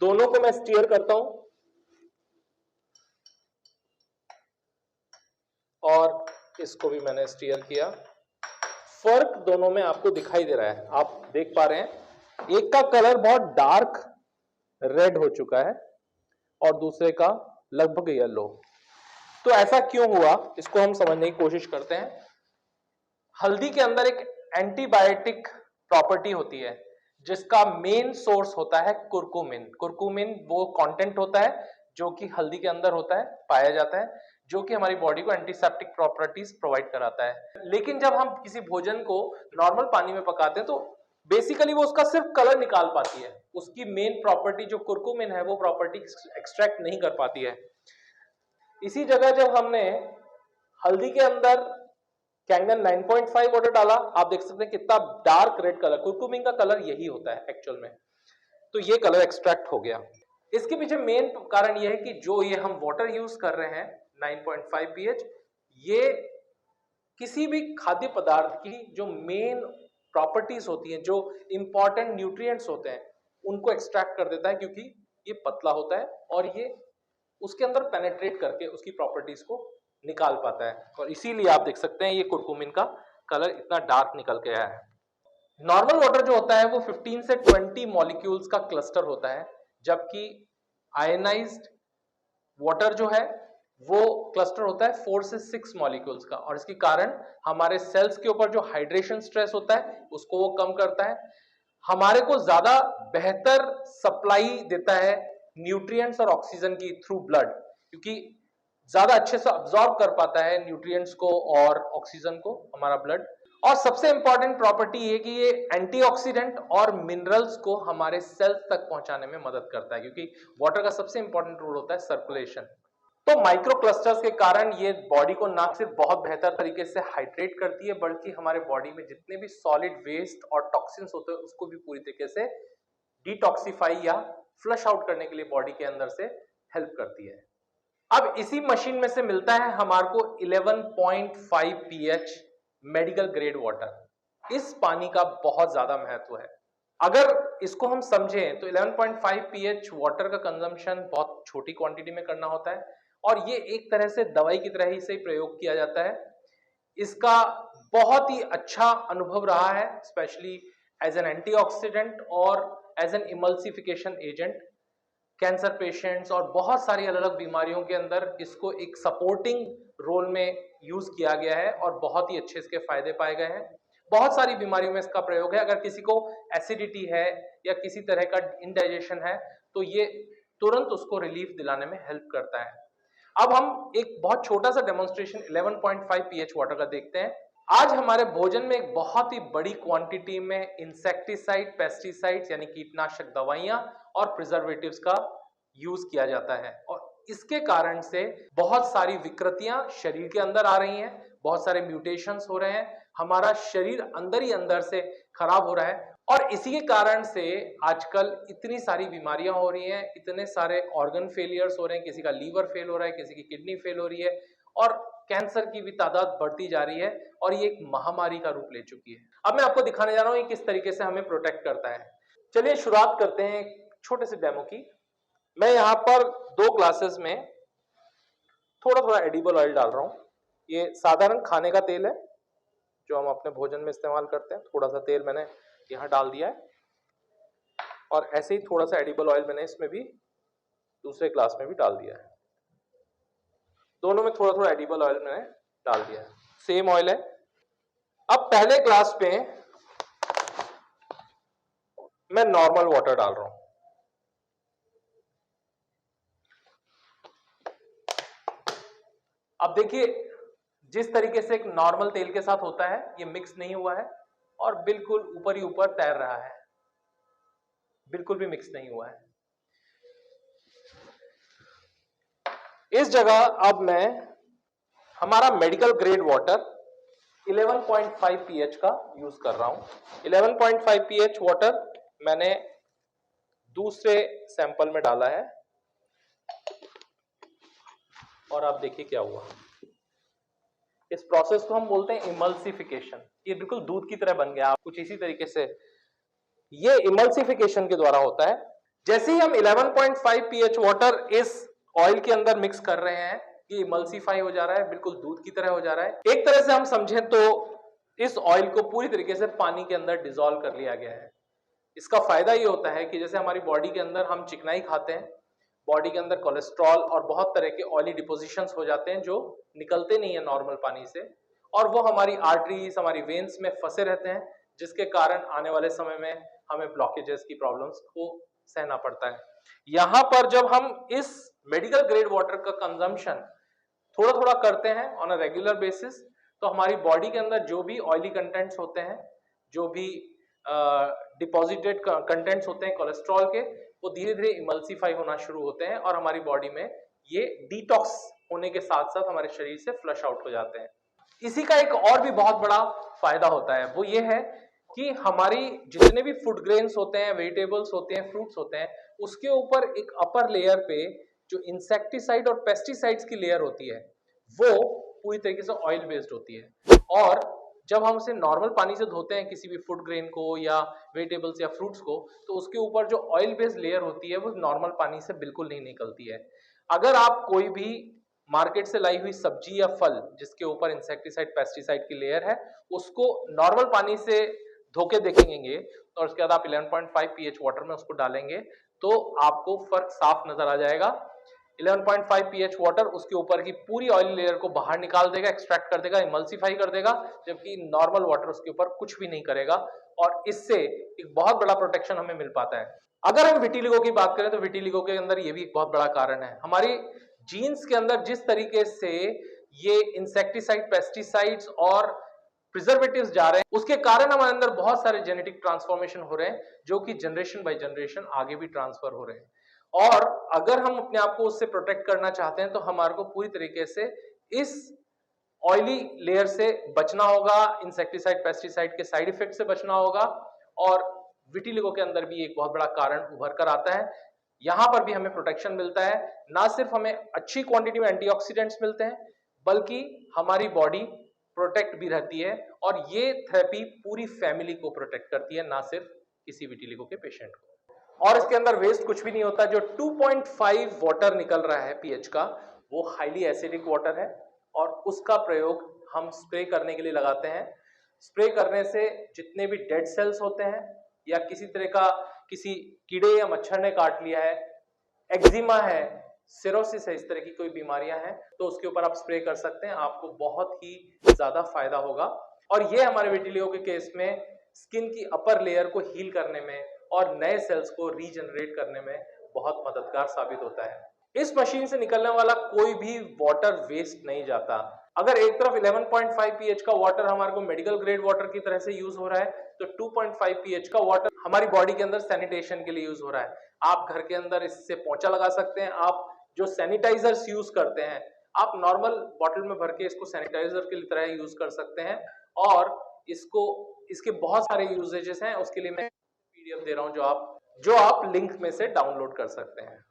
दोनों को मैं स्टीयर करता हूं और इसको भी मैंने स्टीयर किया। फर्क दोनों में आपको दिखाई दे रहा है, आप देख पा रहे हैं एक का कलर बहुत डार्क रेड हो चुका है और दूसरे का लगभग येलो। तो ऐसा क्यों हुआ इसको हम समझने की कोशिश करते हैं। हल्दी के अंदर एक एंटीबायोटिक प्रॉपर्टी होती है जिसका मेन सोर्स होता है कुरकुमिन। कुरकुमिन वो कंटेंट होता है जो कि हल्दी के अंदर होता है, पाया जाता है, जो कि हमारी बॉडी को एंटीसेप्टिक प्रॉपर्टीज प्रोवाइड कराता है। लेकिन जब हम किसी भोजन को नॉर्मल पानी में पकाते हैं तो बेसिकली वो उसका सिर्फ कलर निकाल पाती है, उसकी मेन प्रॉपर्टी जो कुरकुमिन है वो प्रॉपर्टी एक्सट्रैक्ट नहीं कर पाती है। इसी जगह जब हमने हल्दी के अंदर कैंगन 9.5 वाटर डाला, आप देख सकते हैं कितना डार्क रेड कलर, कुरकुमिन का कलर यही होता है एक्चुअल में, तो ये कलर एक्सट्रैक्ट हो गया। इसके पीछे मेन कारण यह है कि जो ये हम वाटर यूज कर रहे हैं 9.5 pH, ये किसी भी खाद्य पदार्थ की जो मेन प्रॉपर्टीज होती हैं, जो इंपॉर्टेंट न्यूट्रिएंट्स होते हैं, उनको एक्सट्रैक्ट कर देता है, क्योंकि ये पतला होता है और ये उसके अंदर पेनेट्रेट करके उसकी प्रॉपर्टीज को निकाल पाता है। और इसीलिए आप देख सकते हैं ये कुरकुमिन का कलर इतना डार्क निकल के आया है। नॉर्मल वाटर जो होता है वो 15 से 20 मॉलिक्यूल्स का क्लस्टर होता है, जबकि आयनाइज्ड वाटर जो है वो क्लस्टर होता है 4 से 6 मॉलिक्यूल्स का। और इसके कारण हमारे सेल्स के ऊपर जो हाइड्रेशन स्ट्रेस होता है उसको वो कम करता है, हमारे को ज्यादा बेहतर सप्लाई देता है न्यूट्रिएंट्स और ऑक्सीजन की थ्रू ब्लड, क्योंकि ज्यादा अच्छे से अब्सॉर्ब कर पाता है न्यूट्रिएंट्स को और ऑक्सीजन को हमारा ब्लड। और सबसे इंपॉर्टेंट प्रॉपर्टी ये कि ये एंटीऑक्सीडेंट और मिनरल्स को हमारे सेल्स तक पहुंचाने में मदद करता है, क्योंकि वाटर का सबसे इंपॉर्टेंट रोल होता है सर्कुलेशन। तो माइक्रो क्लस्टर्स के कारण ये बॉडी को ना सिर्फ बहुत बेहतर तरीके से हाइड्रेट करती है, बल्कि हमारे बॉडी में जितने भी सॉलिड वेस्ट और टॉक्सिन्स होते हैं उसको भी पूरी तरीके से डिटॉक्सिफाई या फ्लश आउट करने के लिए बॉडी के अंदर से हेल्प करती है। अब इसी मशीन में से मिलता है हमारे को 11.5 pH मेडिकल ग्रेड वाटर। इस पानी का बहुत ज्यादा महत्व है। अगर इसको हम समझें तो 11.5 pH वाटर का कंजम्पशन बहुत छोटी क्वांटिटी में करना होता है और ये एक तरह से दवाई की तरह ही से प्रयोग किया जाता है। इसका बहुत ही अच्छा अनुभव रहा है, स्पेशली एज एन एंटीऑक्सीडेंट और as an emulsification agent. Cancer patients और बहुत सारी अलग अलग बीमारियों के अंदर इसको एक सपोर्टिंग रोल में यूज किया गया है और बहुत ही अच्छे इसके फायदे पाए गए हैं। बहुत सारी बीमारियों में इसका प्रयोग है। अगर किसी को एसिडिटी है या किसी तरह का इंडाइजेशन है तो ये तुरंत उसको रिलीफ दिलाने में हेल्प करता है। अब हम एक बहुत छोटा सा डेमोन्स्ट्रेशन 11.5 pH वाटर का देखते हैं। आज हमारे भोजन में एक बहुत ही बड़ी क्वांटिटी में इंसेक्टिसाइड, पेस्टिसाइड्स यानी कीटनाशक दवाइयां और प्रिजर्वेटिव्स का यूज किया जाता है और इसके कारण से बहुत सारी विकृतियां शरीर के अंदर आ रही हैं, बहुत सारे म्यूटेशंस हो रहे हैं, हमारा शरीर अंदर ही अंदर से खराब हो रहा है और इसी के कारण से आजकल इतनी सारी बीमारियां हो रही हैं, इतने सारे ऑर्गन फेलियर्स हो रहे हैं, किसी का लीवर फेल हो रहा है, किसी की किडनी फेल हो रही है और कैंसर की भी तादाद बढ़ती जा रही है और ये एक महामारी का रूप ले चुकी है। अब मैं आपको दिखाने जा रहा हूं ये किस तरीके से हमें प्रोटेक्ट करता है। चलिए शुरुआत करते हैं एक छोटे से डेमो की। मैं यहाँ पर 2 ग्लासेस में थोड़ा थोड़ा एडिबल ऑयल डाल रहा हूँ। ये साधारण खाने का तेल है जो हम अपने भोजन में इस्तेमाल करते हैं। थोड़ा सा तेल मैंने यहाँ डाल दिया है और ऐसे ही थोड़ा सा एडिबल ऑयल मैंने इसमें भी दूसरे ग्लास में भी डाल दिया है। दोनों में थोड़ा थोड़ा एडिबल ऑयल मैंने डाल दिया है, सेम ऑयल है। अब पहले ग्लास पे मैं नॉर्मल वाटर डाल रहा हूं। अब देखिए जिस तरीके से एक नॉर्मल तेल के साथ होता है ये मिक्स नहीं हुआ है और बिल्कुल ऊपर ही ऊपर तैर रहा है, बिल्कुल भी मिक्स नहीं हुआ है। इस जगह अब मैं हमारा मेडिकल ग्रेड वाटर 11.5 pH का यूज कर रहा हूं। 11.5 pH वाटर मैंने दूसरे सैंपल में डाला है और आप देखिए क्या हुआ। इस प्रोसेस को हम बोलते हैं इमल्सिफिकेशन। ये बिल्कुल दूध की तरह बन गया, कुछ इसी तरीके से ये इमल्सिफिकेशन के द्वारा होता है। जैसे ही हम 11.5 pH वाटर इस ऑयल के अंदर मिक्स कर रहे हैं ये इमल्सिफाई हो जा रहा है, बिल्कुल दूध की तरह हो जा रहा है। एक तरह से हम समझें तो इस ऑयल को पूरी तरीके से पानी के अंदर डिसॉल्व कर लिया गया है। इसका फायदा ये होता है कि जैसे हमारी बॉडी के अंदर हम चिकनाई खाते हैं, बॉडी के अंदर कोलेस्ट्रॉल और बहुत तरह के ऑयली डिपोजिशंस हो जाते हैं जो निकलते नहीं है नॉर्मल पानी से और वो हमारी आर्टरीज, हमारी वेन्स में फंसे रहते हैं, जिसके कारण आने वाले समय में हमें ब्लॉकेजेस की प्रॉब्लम्स को सहना पड़ता है। यहां पर जब हम इस मेडिकल ग्रेड वाटर का कंजम्पशन थोड़ा थोड़ा करते हैं ऑन अ रेगुलर बेसिस तो हमारी बॉडी के अंदर जो भी ऑयली कंटेंट्स होते हैं, जो भी डिपॉजिटेड कंटेंट्स होते हैं कोलेस्ट्रॉल के, वो धीरे धीरे इमल्सिफाई होना शुरू होते हैं और हमारी बॉडी में ये डिटॉक्स होने के साथ साथ हमारे शरीर से फ्लश आउट हो जाते हैं। इसी का एक और भी बहुत बड़ा फायदा होता है, वो ये है कि हमारी जितने भी फूड ग्रेन्स होते हैं, वेजिटेबल्स होते हैं, फ्रूट्स होते हैं, उसके ऊपर एक अपर लेयर पे जो इंसेक्टिसाइड और पेस्टिसाइड्स की लेयर होती है वो पूरी तरीके से ऑयल बेस्ड होती है और जब हम उसे नॉर्मल पानी से धोते हैं किसी भी फूड ग्रेन को या वेजिटेबल्स या फ्रूट्स को, तो उसके ऊपर जो ऑयल बेस्ड लेयर होती है वो नॉर्मल पानी से बिल्कुल नहीं निकलती है। अगर आप कोई भी मार्केट से लाई हुई सब्जी या फल जिसके ऊपर इंसेक्टिसाइड पेस्टिसाइड की लेयर है उसको नॉर्मल पानी से धो के देखेंगे और उसके बाद आप 11.5 pH वाटर में उसको डालेंगे तो आपको फर्क साफ नजर आ जाएगा। 11.5 pH वाटर उसके ऊपर की पूरी ऑयल लेयर को बाहर निकाल देगा, एक्सट्रैक्ट कर देगा, इमल्सिफाई कर देगा, जबकि नॉर्मल वाटर उसके ऊपर कुछ भी नहीं करेगा और इससे एक बहुत बड़ा प्रोटेक्शन हमें मिल पाता है। अगर हम विटिलिगो की बात करें तो विटिलिगो के अंदर ये भी एक बहुत बड़ा कारण है। हमारी जीन्स के अंदर जिस तरीके से ये इंसेक्टिसाइड, पेस्टिसाइड्स और प्रिजर्वेटिव्स जा रहे हैं उसके कारण हमारे अंदर बहुत सारे जेनेटिक ट्रांसफॉर्मेशन हो रहे हैं जो कि जनरेशन बाय जनरेशन आगे भी ट्रांसफर हो रहे हैं और अगर हम अपने आप को उससे प्रोटेक्ट करना चाहते हैं तो हमारे को पूरी तरीके से इस ऑयली लेयर से बचना होगा, इंसेक्टिसाइड पेस्टिसाइड के साइड इफेक्ट से बचना होगा और विटिलिगो के अंदर भी एक बहुत बड़ा कारण उभर कर आता है। यहाँ पर भी हमें प्रोटेक्शन मिलता है, ना सिर्फ हमें अच्छी क्वांटिटी में एंटीऑक्सीडेंट्स मिलते हैं, बल्कि हमारी बॉडी प्रोटेक्ट भी रहती है, और ये थेरेपी पूरी फैमिली को प्रोटेक्ट करती है, ना सिर्फ किसी विटिलिगो के पेशेंट को। और इसके अंदर वेस्ट कुछ भी नहीं होता। जो 2.5 वाटर निकल रहा है पीएच का, वो हाईली एसिडिक वाटर है, और उसका प्रयोग हम स्प्रे करने के लिए लगाते हैं। स्प्रे करने से जितने भी डेड सेल्स होते हैं, या किसी तरह का किसी कीड़े या मच्छर ने काट लिया है, एक्जिमा है, सिरोसिस है, इस तरह की कोई बीमारियां हैं, तो उसके ऊपर आप स्प्रे कर सकते हैं, आपको बहुत ही ज्यादा फायदा होगा। और ये हमारे विटिलिगो के केस में स्किन की अपर लेयर को हील करने में और नए सेल्स को रीजनरेट करने में बहुत मददगार साबित होता है। इस मशीन से निकलने वाला कोई भी वाटर वेस्ट नहीं जाता। अगर एक तरफ 11.5 पीएच का वाटर हमारे को मेडिकल ग्रेड वाटर की तरह से यूज हो रहा है, तो 2.5 पीएच का वाटर हमारी बॉडी के अंदर सैनिटेशन के लिए यूज हो रहा है। आप घर के अंदर इससे पोंछा लगा सकते हैं। आप जो सैनिटाइजर्स यूज करते हैं, आप नॉर्मल बॉटल में भर के इसको सैनिटाइजर की तरह यूज कर सकते हैं। और इसके बहुत सारे यूजेजेस हैं, उसके लिए मैं पीडीएफ दे रहा हूं जो आप लिंक में से डाउनलोड कर सकते हैं।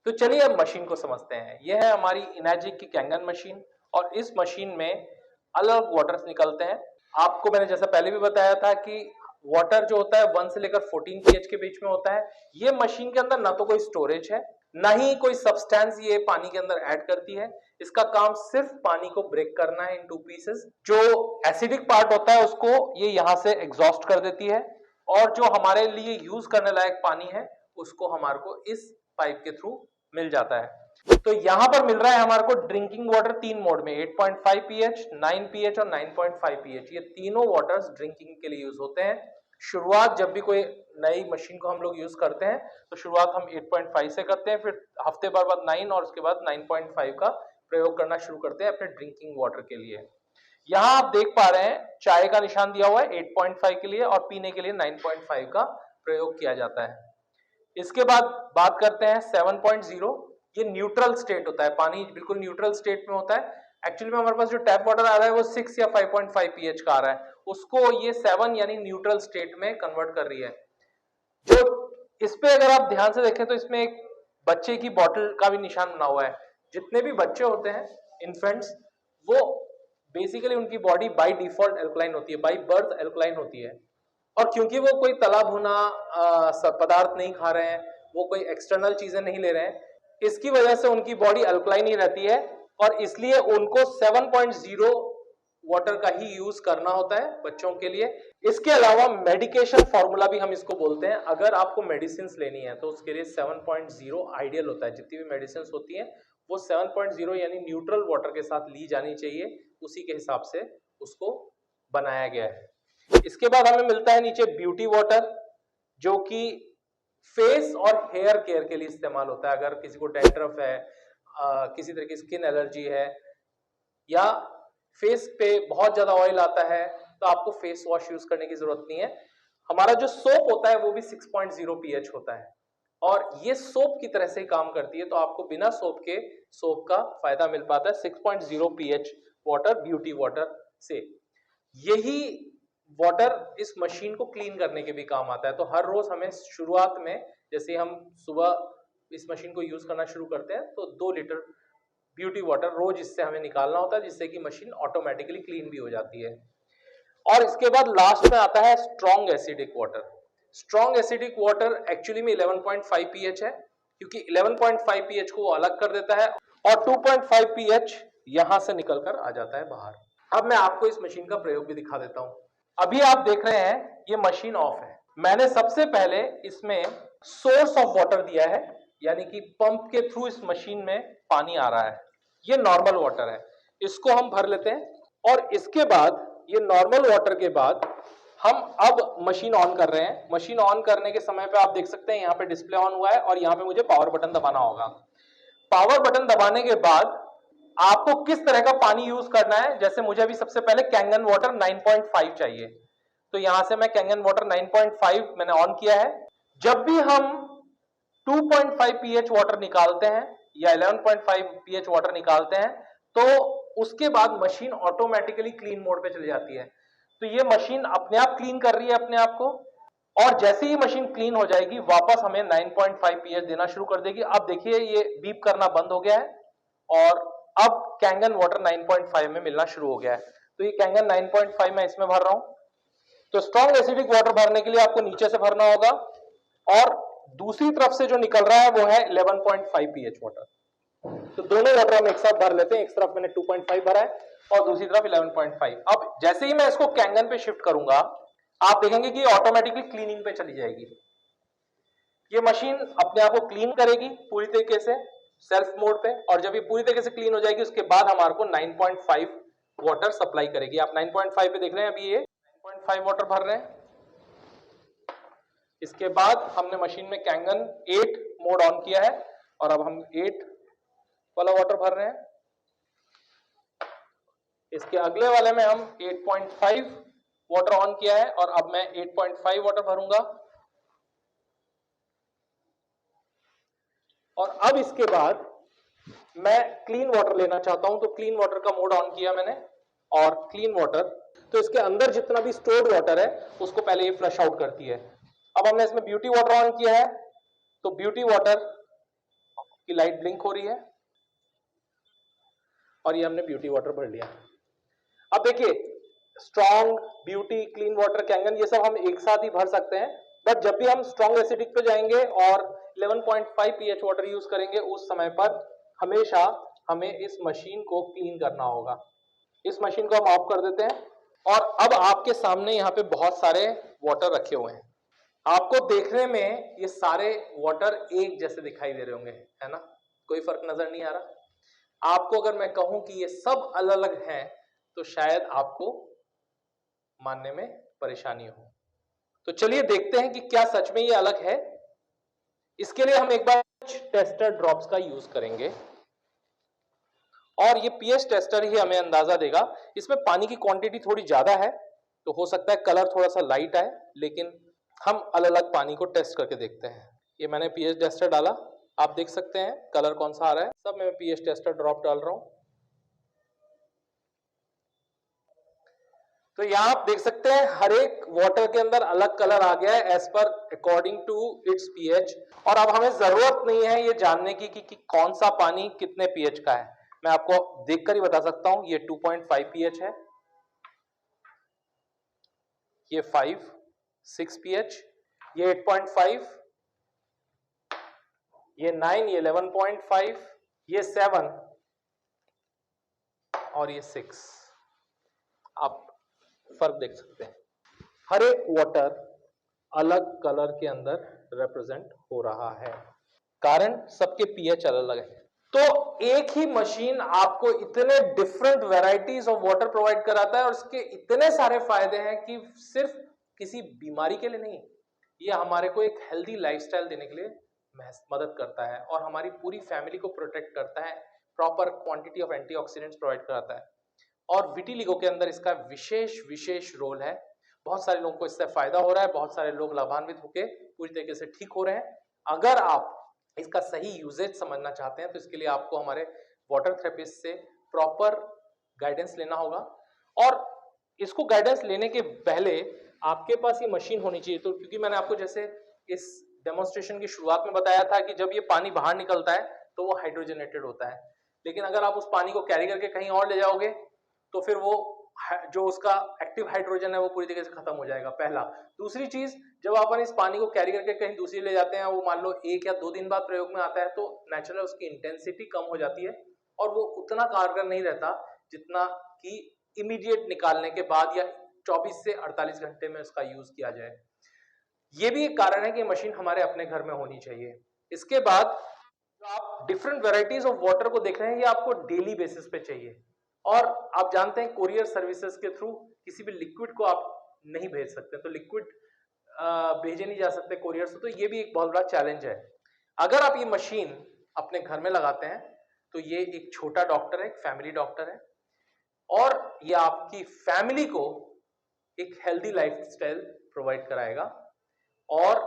तो चलिए अब मशीन को समझते हैं। यह है हमारी इनर्जिक की कैंगन मशीन, और इस मशीन में अलग वाटर्स निकलते हैं। आपको मैंने जैसा पहले भी बताया था कि वाटर जो होता है 1 से लेकर 14 पीएच के बीच में होता है। ये मशीन के अंदर ना तो कोई स्टोरेज है, ना ही कोई सब्सटेंस ये पानी के अंदर ऐड करती है। इसका काम सिर्फ पानी को ब्रेक करना है इन 2 पीसेस। जो एसिडिक पार्ट होता है उसको ये यहां से एग्जॉस्ट कर देती है, और जो हमारे लिए यूज करने लायक पानी है उसको हमारे को इस पाइप के थ्रू मिल जाता है। तो यहां पर मिल रहा है हमारे को ड्रिंकिंग वाटर 3 मोड में, 8.5 pH, 9 pH और 9.5 pH। ये तीनों वाटर्स ड्रिंकिंग के लिए यूज होते हैं। शुरुआत जब भी कोई नई मशीन को हम लोग यूज करते हैं, तो शुरुआत हम 8.5 से करते हैं, फिर हफ्ते भर बाद 9 और उसके बाद 9.5 का प्रयोग करना शुरू करते हैं अपने ड्रिंकिंग वाटर के लिए। यहां आप देख पा रहे हैं चाय का निशान दिया हुआ है 8.5 के लिए, और पीने के लिए 9.5 का प्रयोग किया जाता है। इसके बाद बात करते हैं 7.0। ये न्यूट्रल स्टेट होता है, पानी बिल्कुल न्यूट्रल स्टेट में होता है। एक्चुअली में हमारे पास जो टैप वाटर आ रहा है वो 6 या 5.5 पीएच का आ रहा है, उसको ये 7 यानी न्यूट्रल स्टेट में कन्वर्ट कर रही है। जो इस पे अगर आप ध्यान से देखें तो इसमें एक बच्चे की बॉटल का भी निशान बना हुआ है। जितने भी बच्चे होते हैं, इन्फेंट्स, वो बेसिकली उनकी बॉडी बाय डिफॉल्ट एल्कलाइन होती है, बाय बर्थ एल्कलाइन होती है। और क्योंकि वो कोई तला भुना पदार्थ नहीं खा रहे हैं, वो कोई एक्सटर्नल चीजें नहीं ले रहे हैं, इसकी वजह से उनकी बॉडी अल्कलाइन ही रहती है, और इसलिए उनको 7.0 वाटर का ही यूज करना होता है बच्चों के लिए। इसके अलावा मेडिकेशन फॉर्मूला भी हम इसको बोलते हैं। अगर आपको मेडिसिन लेनी है तो उसके लिए 7.0 आइडियल होता है। जितनी भी मेडिसिन होती हैं वो 7.0 यानी न्यूट्रल वाटर के साथ ली जानी चाहिए, उसी के हिसाब से उसको बनाया गया है। इसके बाद हमें मिलता है नीचे ब्यूटी वाटर, जो कि फेस और हेयर केयर के लिए इस्तेमाल होता है। अगर किसी को डैंड्रफ है, किसी तरह की स्किन एलर्जी है, या फेस पे बहुत ज्यादा ऑयल आता है, तो आपको फेस वॉश यूज करने की जरूरत नहीं है। हमारा जो सोप होता है वो भी 6.0 पीएच होता है, और ये सोप की तरह से ही काम करती है, तो आपको बिना सोप के सोप का फायदा मिल पाता है 6.0 पीएच वाटर, ब्यूटी वाटर से। यही वाटर इस मशीन को क्लीन करने के भी काम आता है। तो हर रोज हमें शुरुआत में, जैसे हम सुबह इस मशीन को यूज करना शुरू करते हैं, तो 2 लीटर ब्यूटी वाटर रोज इससे हमें निकालना होता है, जिससे कि मशीन ऑटोमेटिकली क्लीन भी हो जाती है। और इसके बाद लास्ट में आता है strong acidic water. Strong acidic water actually में 11.5 पीएच है, क्योंकि 11.5 पीएच को वो अलग कर देता है, और 2.5 पीएच यहां से निकलकर आ जाता है बाहर। अब मैं आपको इस मशीन का प्रयोग भी दिखा देता हूं। अभी आप देख रहे हैं ये मशीन ऑफ है। मैंने सबसे पहले इसमें सोर्स ऑफ वाटर दिया है, यानी कि पंप के थ्रू इस मशीन में पानी आ रहा है। ये नॉर्मल वाटर है, इसको हम भर लेते हैं, और इसके बाद ये नॉर्मल वाटर के बाद हम अब मशीन ऑन कर रहे हैं। मशीन ऑन करने के समय पे आप देख सकते हैं यहाँ पे डिस्प्ले ऑन हुआ है, और यहाँ पे मुझे पावर बटन दबाना होगा। पावर बटन दबाने के बाद आपको किस तरह का पानी यूज करना है, जैसे मुझे अभी सबसे पहले कैंगन वाटर 9.5 चाहिए, तो यहां से मैं कैंगन वाटर 9.5 मैंने ऑन किया है। जब भी हम 2.5 पीएच वाटर निकालते हैं या 11.5 पीएच वाटर निकालते हैं, तो उसके बाद मशीन ऑटोमेटिकली क्लीन मोड पे चली जाती है। तो ये मशीन अपने आप क्लीन कर रही है अपने आप को, और जैसे ही मशीन क्लीन हो जाएगी वापस हमें 9.5 pH देना शुरू कर देगी। अब देखिए ये बीप करना बंद हो गया है और अब कैंगन वाटर 9.5 में मिलना शुरू हो गया है। तो ये कैंगन 9.5 मैं इसमें भर रहा हूं। तो स्ट्रॉन्ग एसिडिक वाटर भरने के लिए आपको नीचे से भरना होगा और दूसरी तरफ से जो निकल रहा है वो है 11.5 pH वाटर। तो दोनों वाटर हम एक साथ भर लेते हैं। एक तरफ मैंने 2.5 भरा है और दूसरी तरफ 11.5। अब जैसे ही मैं इसको कैंगन पे शिफ्ट करूंगा आप देखेंगे कि ऑटोमेटिकली क्लीनिंग पे चली जाएगी। ये मशीन अपने आप को क्लीन करेगी पूरी तरीके से सेल्फ मोड पे, और जब ये पूरी तरीके से क्लीन हो जाएगी उसके बाद हमारे को 9.5 वाटर सप्लाई करेगी। आप 9.5 पे देख रहे हैं, अभी ये 9.5 वाटर भर रहे हैं। इसके बाद हमने मशीन में कैंगन 8 मोड ऑन किया है और अब हम 8 वाला वाटर भर रहे हैं। इसके अगले वाले में हम 8.5 वाटर ऑन किया है और अब मैं 8.5 वाटर भरूंगा। और अब इसके बाद मैं क्लीन वाटर लेना चाहता हूं, तो क्लीन वाटर का मोड ऑन किया मैंने और क्लीन वाटर, तो इसके अंदर जितना भी स्टोर्ड वाटर है उसको पहले ये फ्लश आउट करती है। अब हमने इसमें ब्यूटी वाटर ऑन किया है तो ब्यूटी वाटर की लाइट ब्लिंक हो रही है और ये हमने ब्यूटी वाटर भर लिया। अब देखिए strong, beauty, clean water, Kangen ये सब हम एक साथ ही भर सकते हैं, बट जब भी हम स्ट्रॉन्ग एसिडिक पे जाएंगे और 11.5 pH वाटर यूज करेंगे उस समय पर हमेशा हमें इस मशीन को क्लीन करना होगा। इस मशीन को हम ऑफ कर देते हैं और अब आपके सामने यहाँ पे बहुत सारे वाटर रखे हुए हैं। आपको देखने में ये सारे वाटर एक जैसे दिखाई दे रहे होंगे, है ना, कोई फर्क नजर नहीं आ रहा। आपको अगर मैं कहूं कि ये सब अलग अलग हैं तो शायद आपको मानने में परेशानी हो। तो चलिए देखते हैं कि क्या सच में ये अलग है। इसके लिए हम एक बार टेस्टर ड्रॉप्स का यूज करेंगे और ये पीएच टेस्टर ही हमें अंदाजा देगा। इसमें पानी की क्वांटिटी थोड़ी ज्यादा है तो हो सकता है कलर थोड़ा सा लाइट आए, लेकिन हम अलग अलग पानी को टेस्ट करके देखते हैं। ये मैंने पीएच टेस्टर डाला, आप देख सकते हैं कलर कौन सा आ रहा है। सब मैं पीएच टेस्टर ड्रॉप डाल रहा हूं। तो यहां आप देख सकते हैं हर एक वाटर के अंदर अलग कलर आ गया है as per according to it's pH. और अब हमें जरूरत नहीं है ये जानने की कि कौन सा पानी कितने पीएच का है, मैं आपको देखकर ही बता सकता हूं। ये 2.5 पीएच है, ये 5, 6 पीएच, ये 8.5, ये 9, ये 11.5, ये 7 और ये 6। आप फर्क देख सकते हैं, हर एक वाटर अलग कलर के अंदर रिप्रेजेंट हो रहा है, कारण सबके पीएच अलग अलग है। तो एक ही मशीन आपको इतने different varieties of water provide कराता है और इसके इतने सारे फायदे हैं कि सिर्फ किसी बीमारी के लिए नहीं, ये हमारे को एक हेल्दी लाइफस्टाइल देने के लिए मदद करता है और हमारी पूरी फैमिली को प्रोटेक्ट करता है, proper quantity of antioxidants provide कराता है। और विटिलिगो के अंदर इसका विशेष रोल है। बहुत सारे लोगों को इससे फायदा हो रहा है, बहुत सारे लोग लाभान्वित होकर पूरी तरीके से ठीक हो रहे हैं। अगर आप इसका सही यूजेज समझना चाहते हैं तो इसके लिए आपको हमारे वाटर थेरेपिस्ट से प्रॉपर गाइडेंस लेना होगा। और इसको गाइडेंस लेने के पहले आपके पास ये मशीन होनी चाहिए। तो क्योंकि मैंने आपको जैसे इस डेमोन्स्ट्रेशन की शुरुआत में बताया था कि जब ये पानी बाहर निकलता है तो वो हाइड्रोजनेटेड होता है, लेकिन अगर आप उस पानी को कैरी करके कहीं और ले जाओगे तो फिर वो जो उसका एक्टिव हाइड्रोजन है वो पूरी तरीके से खत्म हो जाएगा, पहला। दूसरी चीज, जब अपन इस पानी को कैरी करके कहीं दूसरी ले जाते हैं, वो मान लो 1 या 2 दिन बाद प्रयोग में आता है, तो नेचुरल उसकी इंटेंसिटी कम हो जाती है और वो उतना कारगर नहीं रहता जितना कि इमीडिएट निकालने के बाद या 24 से 48 घंटे में उसका यूज किया जाए। ये भी एक कारण है कि मशीन हमारे अपने घर में होनी चाहिए। इसके बाद आप डिफरेंट वेराइटीज ऑफ वाटर को देख रहे हैं, ये आपको डेली बेसिस पे चाहिए। और आप जानते हैं कोरियर सर्विसेज के थ्रू किसी भी लिक्विड को आप नहीं भेज सकते, तो लिक्विड भेजे नहीं जा सकते कोरियर से, तो ये भी एक बहुत बड़ा चैलेंज है। अगर आप ये मशीन अपने घर में लगाते हैं तो ये एक छोटा डॉक्टर है, एक फैमिली डॉक्टर है, और ये आपकी फैमिली को एक हेल्दी लाइफस्टाइल प्रोवाइड कराएगा। और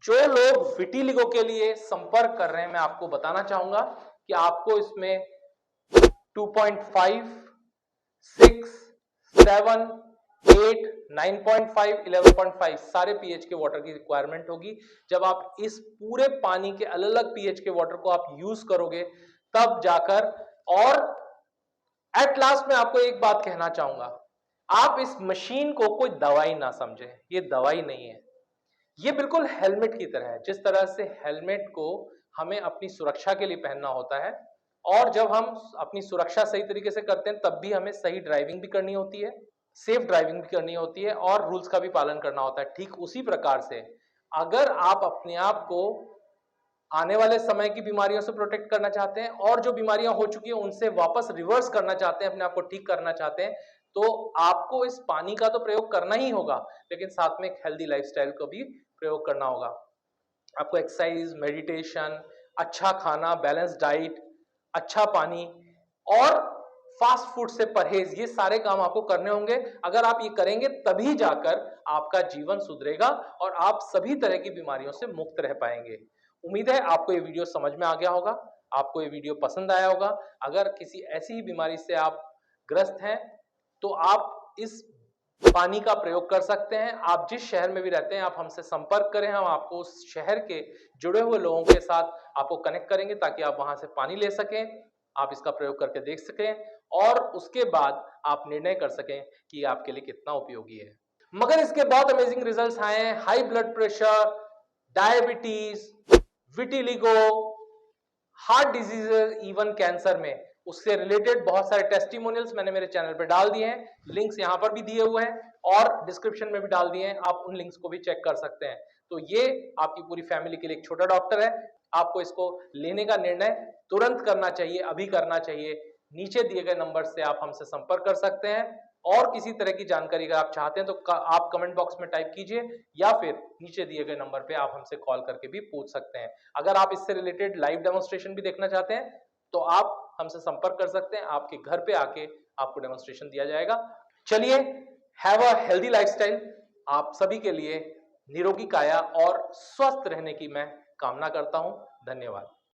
जो लोग विटिलिगो के लिए संपर्क कर रहे हैं, मैं आपको बताना चाहूंगा कि आपको इसमें 2.5, 6, 7 8, 9.5, 11.5 सारे पीएच के वाटर की रिक्वायरमेंट होगी। जब आप इस पूरे पानी के अलग अलग पीएच के वाटर को आप यूज करोगे तब जाकर, और एट लास्ट में आपको एक बात कहना चाहूंगा, आप इस मशीन को कोई दवाई ना समझे, ये दवाई नहीं है, ये बिल्कुल हेलमेट की तरह है। जिस तरह से हेलमेट को हमें अपनी सुरक्षा के लिए पहनना होता है, और जब हम अपनी सुरक्षा सही तरीके से करते हैं तब भी हमें सही ड्राइविंग भी करनी होती है, सेफ ड्राइविंग भी करनी होती है, और रूल्स का भी पालन करना होता है। ठीक उसी प्रकार से अगर आप अपने आप को आने वाले समय की बीमारियों से प्रोटेक्ट करना चाहते हैं, और जो बीमारियां हो चुकी हैं उनसे वापस रिवर्स करना चाहते हैं, अपने आप को ठीक करना चाहते हैं, तो आपको इस पानी का तो प्रयोग करना ही होगा, लेकिन साथ में एक हेल्दी लाइफस्टाइल को भी प्रयोग करना होगा। आपको एक्सरसाइज, मेडिटेशन, अच्छा खाना, बैलेंस डाइट, अच्छा पानी और फास्ट फूड से परहेज, ये सारे काम आपको करने होंगे। अगर आप ये करेंगे तभी जाकर आपका जीवन सुधरेगा और आप सभी तरह की बीमारियों से मुक्त रह पाएंगे। उम्मीद है आपको ये वीडियो समझ में आ गया होगा, आपको ये वीडियो पसंद आया होगा। अगर किसी ऐसी ही बीमारी से आप ग्रस्त हैं तो आप इस पानी का प्रयोग कर सकते हैं। आप जिस शहर में भी रहते हैं आप हमसे संपर्क करें, हम आपको उस शहर के जुड़े हुए लोगों के साथ आपको कनेक्ट करेंगे ताकि आप वहां से पानी ले सकें, आप इसका प्रयोग करके देख सकें और उसके बाद आप निर्णय कर सकें कि ये आपके लिए कितना उपयोगी है। मगर इसके बहुत अमेजिंग रिजल्ट्स आए हैं। High blood pressure, diabetes, vitiligo, heart diseases, even cancer में उससे रिलेटेड बहुत सारे टेस्टिमोनियल्स मैंने मेरे चैनल पे डाल दिए हैं। लिंक्स यहां पर भी दिए हुए हैं और डिस्क्रिप्शन में भी डाल दिए हैं, आप उन लिंक्स को भी चेक कर सकते हैं। तो ये आपकी पूरी फैमिली के लिए एक छोटा डॉक्टर है। आपको इसको लेने का निर्णय तुरंत करना चाहिए, अभी करना चाहिए। नीचे दिए गए नंबर से आप हमसे संपर्क कर सकते हैं, और किसी तरह की जानकारी अगर आप चाहते हैं तो आप कमेंट बॉक्स में टाइप कीजिए, या फिर नीचे दिए गए नंबर पे आप हमसे कॉल करके भी पूछ सकते हैं। अगर आप इससे रिलेटेड लाइव डेमोन्स्ट्रेशन भी देखना चाहते हैं तो आप हमसे संपर्क कर सकते हैं, आपके घर पे आके आपको डेमोन्स्ट्रेशन दिया जाएगा। चलिए, हैव अ हेल्दी लाइफस्टाइल। आप सभी के लिए निरोगी काया और स्वस्थ रहने की मैं कामना करता हूं। धन्यवाद।